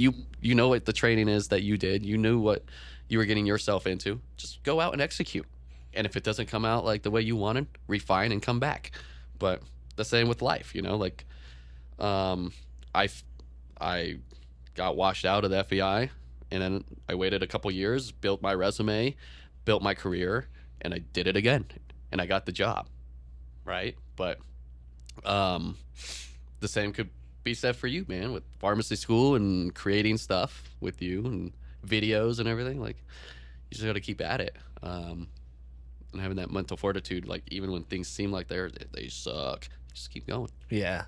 the training is that you did. You knew what you were getting yourself into. Just go out and execute. And if it doesn't come out like the way you wanted, refine and come back. But the same with life, you know, like I got washed out of the FBI, and then I waited a couple years, built my resume, built my career, and I did it again, and I got the job, right? But the same could be said for you, man, with pharmacy school and creating stuff with you and videos and everything. Like, you just got to keep at it. And having that mental fortitude, like even when things seem like they suck, just keep going, Yeah.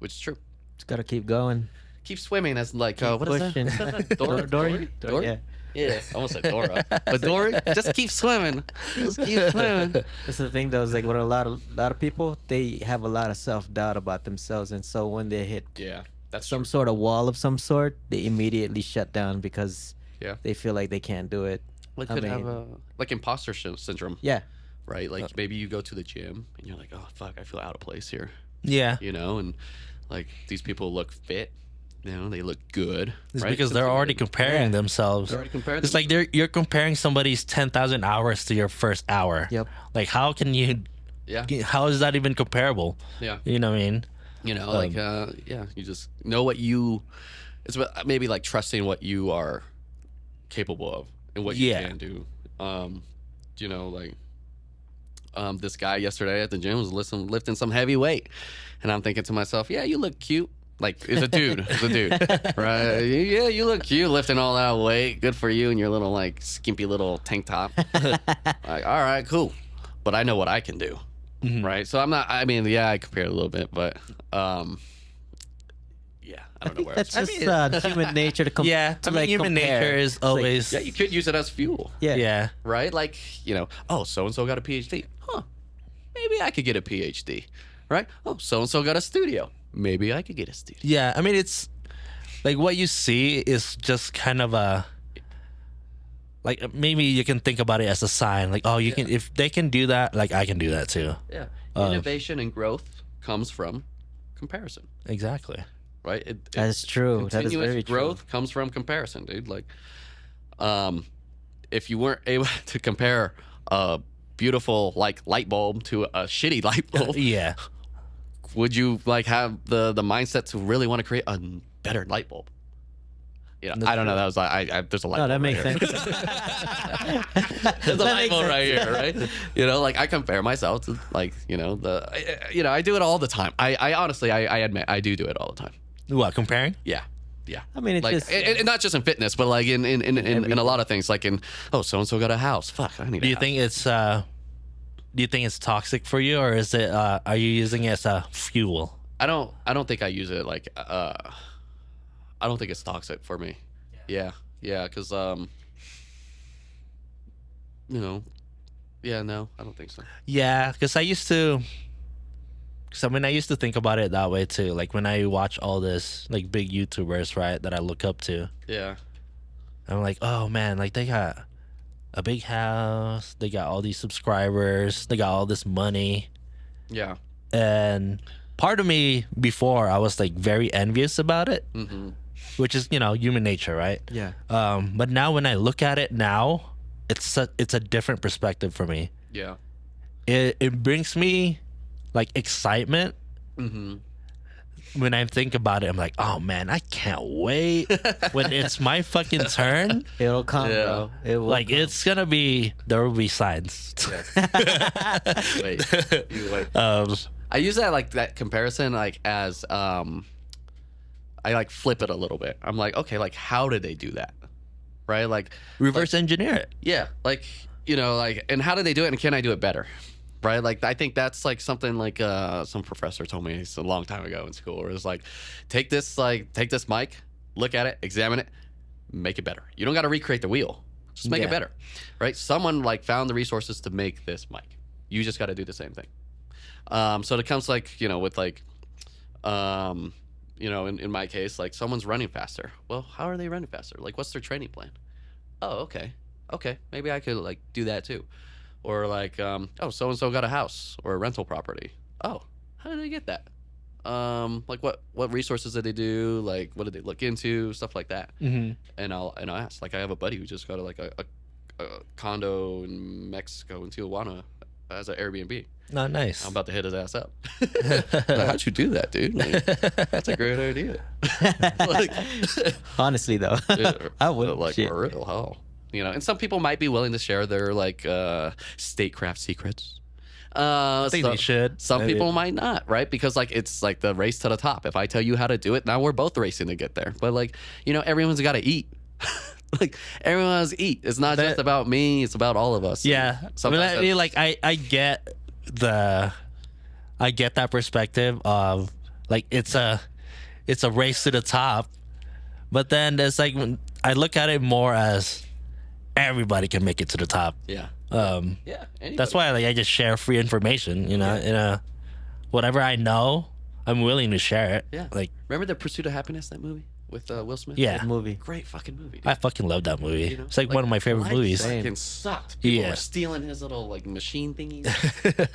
which is true. Just gotta keep going. Keep swimming, as like what Pushing. is that? Dory? Dory? Dory? Yeah. Yeah, I almost said Dora, but Dory, just keep swimming. Just keep swimming. That's the thing, though. Is like, when a lot of people, they have a lot of self-doubt about themselves, and so when they hit Yeah, that's some sort of wall of some sort, they immediately shut down because Yeah. they feel like they can't do it. Like I could have mean- like imposter syndrome, Yeah. right? Like maybe you go to the gym and you're like, oh fuck, I feel out of place here, Yeah. you know, and like these people look fit, you know, they look good. It's right? because they're already comparing Yeah. themselves. They're already comparing It's like you're comparing somebody's 10,000 hours to your first hour. Yep. Like how can you? yeah, How is that even comparable? yeah. You know what I mean? You know, like yeah, you just know what you. It's about maybe like trusting what you are capable of and what you Yeah. can do. You know, like this guy yesterday at the gym was lifting some heavy weight, and I'm thinking to myself, yeah, you look cute. Like it's a dude, right? Yeah, you look cute lifting all that weight. Good for you and your little like skimpy little tank top. Like, all right, cool. But I know what I can do, right? So I'm not. I mean, yeah, I compared a little bit, but yeah, I don't know where. That's I was- just human nature to compare. Yeah. I mean, human nature is always. yeah, you could use it as fuel. Yeah. yeah. Right? Like, you know, oh, so and so got a PhD. Huh. Maybe I could get a PhD. Right? Oh, so and so got a studio. Maybe I could get a studio. Yeah, I mean, it's like what you see is just kind of a like maybe you can think about it as a sign. Like, oh, you can if they can do that, like I can do that too. Yeah. Innovation and growth comes from comparison. Exactly. Right? That's true. That is Continuous very true. growth comes from comparison, dude. Like, if you weren't able to compare a beautiful like light bulb to a shitty light bulb, Yeah. would you like have the mindset to really want to create a better light bulb? You know, I don't know. That was I there's a light No, bulb. that makes right here. sense. There's a That light makes bulb sense. right here, right? You know, like I compare myself to like you know I do it all the time. I honestly I admit I do it all the time. What, comparing? Yeah, yeah. I mean, it's like just and not just in fitness, but like in a lot of things. Like in so and so got a house. Fuck, I need. Do a you house. think it's do you think it's toxic for you, or is it are you using it as a fuel? I don't think I use it like I don't think it's toxic for me. Yeah, because you know, yeah, no, I don't think so. Yeah, because I used to. Cause I mean, I used to think about it that way too. Like when I watch all this, like big YouTubers, right, that I look up to, Yeah, I'm like, oh man, like they got a big house, they got all these subscribers, they got all this money, yeah, and part of me before I was like very envious about it, mm-hmm. which is human nature, right? yeah. But now when I look at it now, it's a different perspective for me. Yeah, It brings me like excitement mm-hmm. when I think about it. I'm like, oh man, I can't wait when it's my fucking turn. It'll come, Yeah. bro. It will Like come. it's gonna be, there will be signs. Wait, you wait. um, I use that comparison like as I like flip it a little bit. I'm like, okay, like how did they do that? Right? Like reverse engineer it. yeah, like you know, like and how did they do it and can I do it better? Right? Like I think that's like something like some professor told me a long time ago in school where it was like take this mic, look at it, examine it, make it better. You don't got to recreate the wheel. Just make it Yeah. better. Right? Someone like found the resources to make this mic. You just got to do the same thing. So it comes like, you know, with like you know, in my case, like someone's running faster. Well, how are they running faster? Like what's their training plan? Oh, okay. Maybe I could like do that too. Or like, oh, so and so got a house or a rental property. Oh, how did they get that? Like what resources did they do? Like what did they look into? Stuff like that. Mm-hmm. And I'll ask. Like I have a buddy who just got a condo in Mexico in Tijuana as an Airbnb. Not nice. I'm about to hit his ass up. Like, how'd you do that, dude? Like, that's a great idea. Like, Honestly, though, I wouldn't. like Shit. for real, hell. You know, and some people might be willing to share their like statecraft secrets. I think they should. Some I mean, people might not, right? Because like it's like the race to the top. If I tell you how to do it, now we're both racing to get there. But like, you know, everyone's got to eat. Like everyone has to eat. It's not just about me. It's about all of us. Yeah. I mean, Sometimes like I get that perspective of like it's a race to the top, but then there's like when I look at it more as everybody can make it to the top. yeah. Yeah. That's why like I just share free information, you know, whatever I know, I'm willing to share it. Yeah. Like Remember The Pursuit of Happiness, that movie? with Will Smith? Yeah. Good movie. Great fucking movie. Dude. I fucking love that movie. You know? It's like one of my favorite life movies. Fucking sucked. People Yeah. were stealing his little like machine thingies,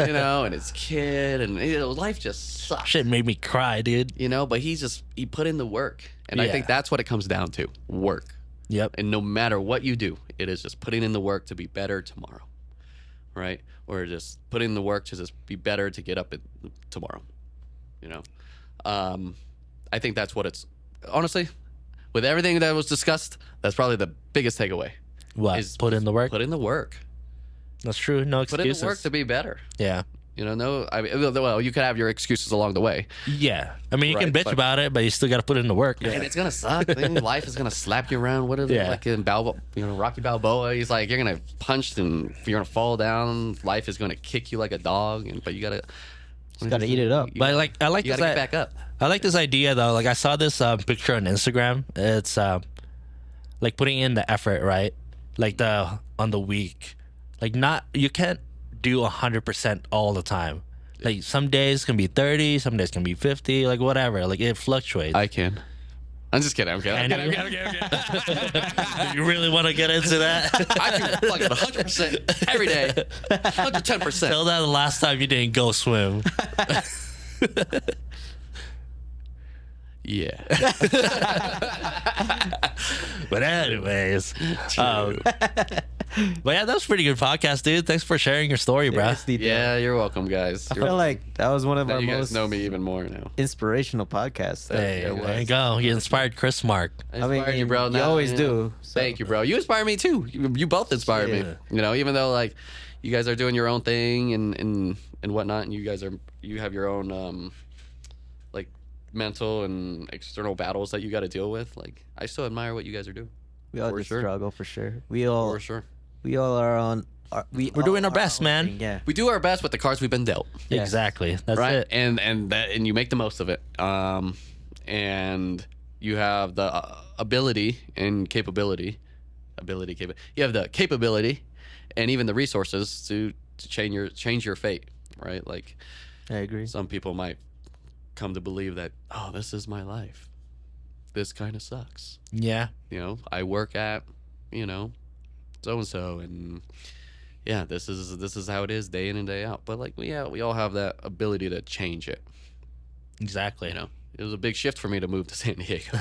you know, and his kid, and life just sucked. Shit made me cry, dude. You know, but he put in the work, and I Yeah. think that's what it comes down to: work. Yep. And no matter what you do, it is just putting in the work to be better tomorrow, right? Or just putting in the work to just be better to get up tomorrow. You know, I think that's what it's honestly. With everything that was discussed, that's probably the biggest takeaway. What? Is Put in the work. Put in the work. That's true. No Put in excuses. the work to be better. Yeah. You know, no. I mean, well, you could have your excuses along the way, Yeah. I mean, you can Right, bitch but- about it, but you still got to put in the work. and it's gonna suck. Then life is gonna slap you around. What is it Yeah. like in Rocky Balboa? He's like, you're gonna punch and you're gonna fall down. Life is gonna kick you like a dog, but you gotta. Just gotta eat it up. But I like You this. gotta get back up. I like this idea though. Like I saw this picture on Instagram. It's like putting in the effort, right? Like on the week. Like you can't do 100% all the time. Like some days can be 30, some days can be 50, like whatever. Like it fluctuates. I can. I'm just kidding. I'm kidding. I'm kidding. You really want to get into that? I can fucking 100% every day, 110%. Tell that the last time you didn't go swim. Yeah. But anyways, but yeah, that was a pretty good podcast, dude. Thanks for sharing your story, bro. Seriously, Yeah, you're welcome, guys. I feel like that was one of now our you guys most know me even more now. inspirational podcasts. Hey, it there you was. go. You inspired Chris Mark. I I mean, inspired you, bro. you Now, always know. do, so. Thank you, bro. You inspire me too. You both inspired me. Yeah. You know, even though like you guys are doing your own thing and whatnot, and you have your own like mental and external battles that you got to deal with. Like I still admire what you guys are doing. We all For just sure. struggle for sure. We all For sure. are on. We're doing our best, man. Yeah. We do our best with the cards we've been dealt. Yes. Exactly. That's Right, it. and you make the most of it, and you have the ability and capability, you have the capability, and even the resources to change your fate, right? Like I agree. some people might come to believe that, oh, this is my life, this kind of sucks. Yeah. You know, I work at, so and so, and yeah, this is how it is day in and day out. But like, we all have that ability to change it. Exactly. You know, it was a big shift for me to move to San Diego.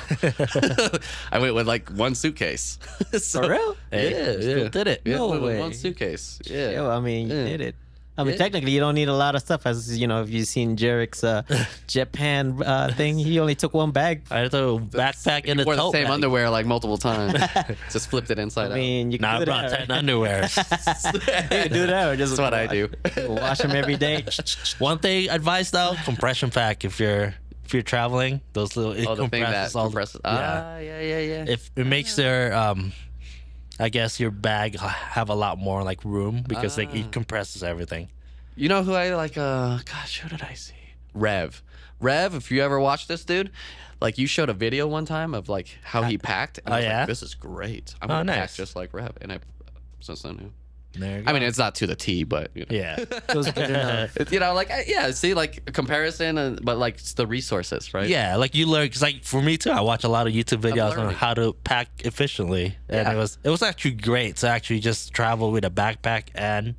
I went with like one suitcase. So, For real? Hey, Yeah, you still yeah. did it. Yeah, No with way. one suitcase. Yeah. Yeah, well, I mean, you Yeah. did it. I mean, Yeah. technically, you don't need a lot of stuff. As you know, if you've seen JERiCK's Japan thing, he only took one bag. I had to backpack in You a wore the tote same bag. underwear like multiple times. Just flipped it inside I mean, you can Nah, I do brought that. 10 underwear. You can do that, or just That's what I do. wash them every day. One thing advice though, compression pack if you're traveling, those little it Oh, the thing that compresses all compresses. yeah. Yeah. If it makes their I guess your bag have a lot more like room because like it compresses everything. You know who I like? Gosh, who did I see? Rev, if you ever watched this dude, like you showed a video one time of like how he packed. And I Oh, was yeah? like, this is great. I'm Oh, gonna pack nice. just like Rev, and I since then. Yeah. There you I go. mean, it's not to the T, but yeah. It was good enough. It's, like yeah, see, like a comparison, but like it's the resources, right? Yeah, like you learn, cause like for me too, I watch a lot of YouTube videos on learning. how to pack efficiently, and Yeah. it was actually great to actually just travel with a backpack and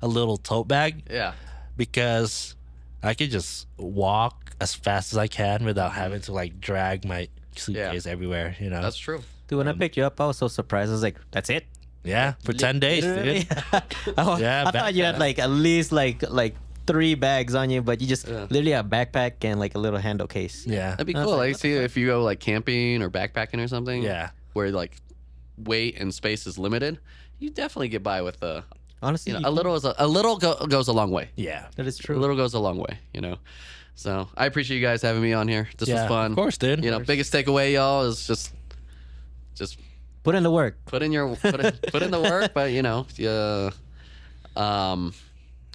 a little tote bag Yeah. because I could just walk as fast as I can without having to like drag my suitcase everywhere. You know, That's true. Dude, when I picked you up, I was so surprised. I was like, "That's it." yeah, for 10 days, Literally. dude. I thought you had like at least like 3 bags on you, but you just Yeah. literally have a backpack and like a little handle case. Yeah, That'd be I was cool. like, Like, see if you go like camping or backpacking or something. Yeah. Where like weight and space is limited, you definitely get by with Honestly, a little goes a long way. yeah. that is A true. little goes a long way, So I appreciate you guys having me on here. This Yeah, was fun. of course, dude. Biggest takeaway, y'all, is just Put in the work. put in the work. But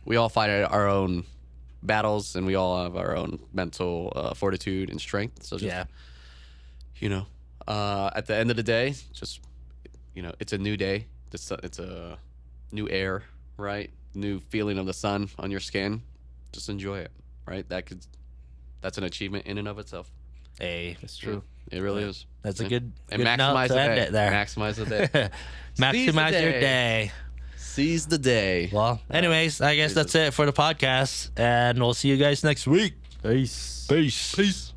we all fight our own battles, and we all have our own mental fortitude and strength. So just, Yeah, at the end of the day, just it's a new day. It's a new air, right? New feeling of the sun on your skin. Just enjoy it, right? That's an achievement in and of itself. hey, It's true. It really is. That's a Yeah. good, And good note maximize to the end day. it there. Maximize the day. Maximize the your day. day. Seize the day. Well, anyways, I guess that's it for the podcast, and we'll see you guys next week. Peace. Peace.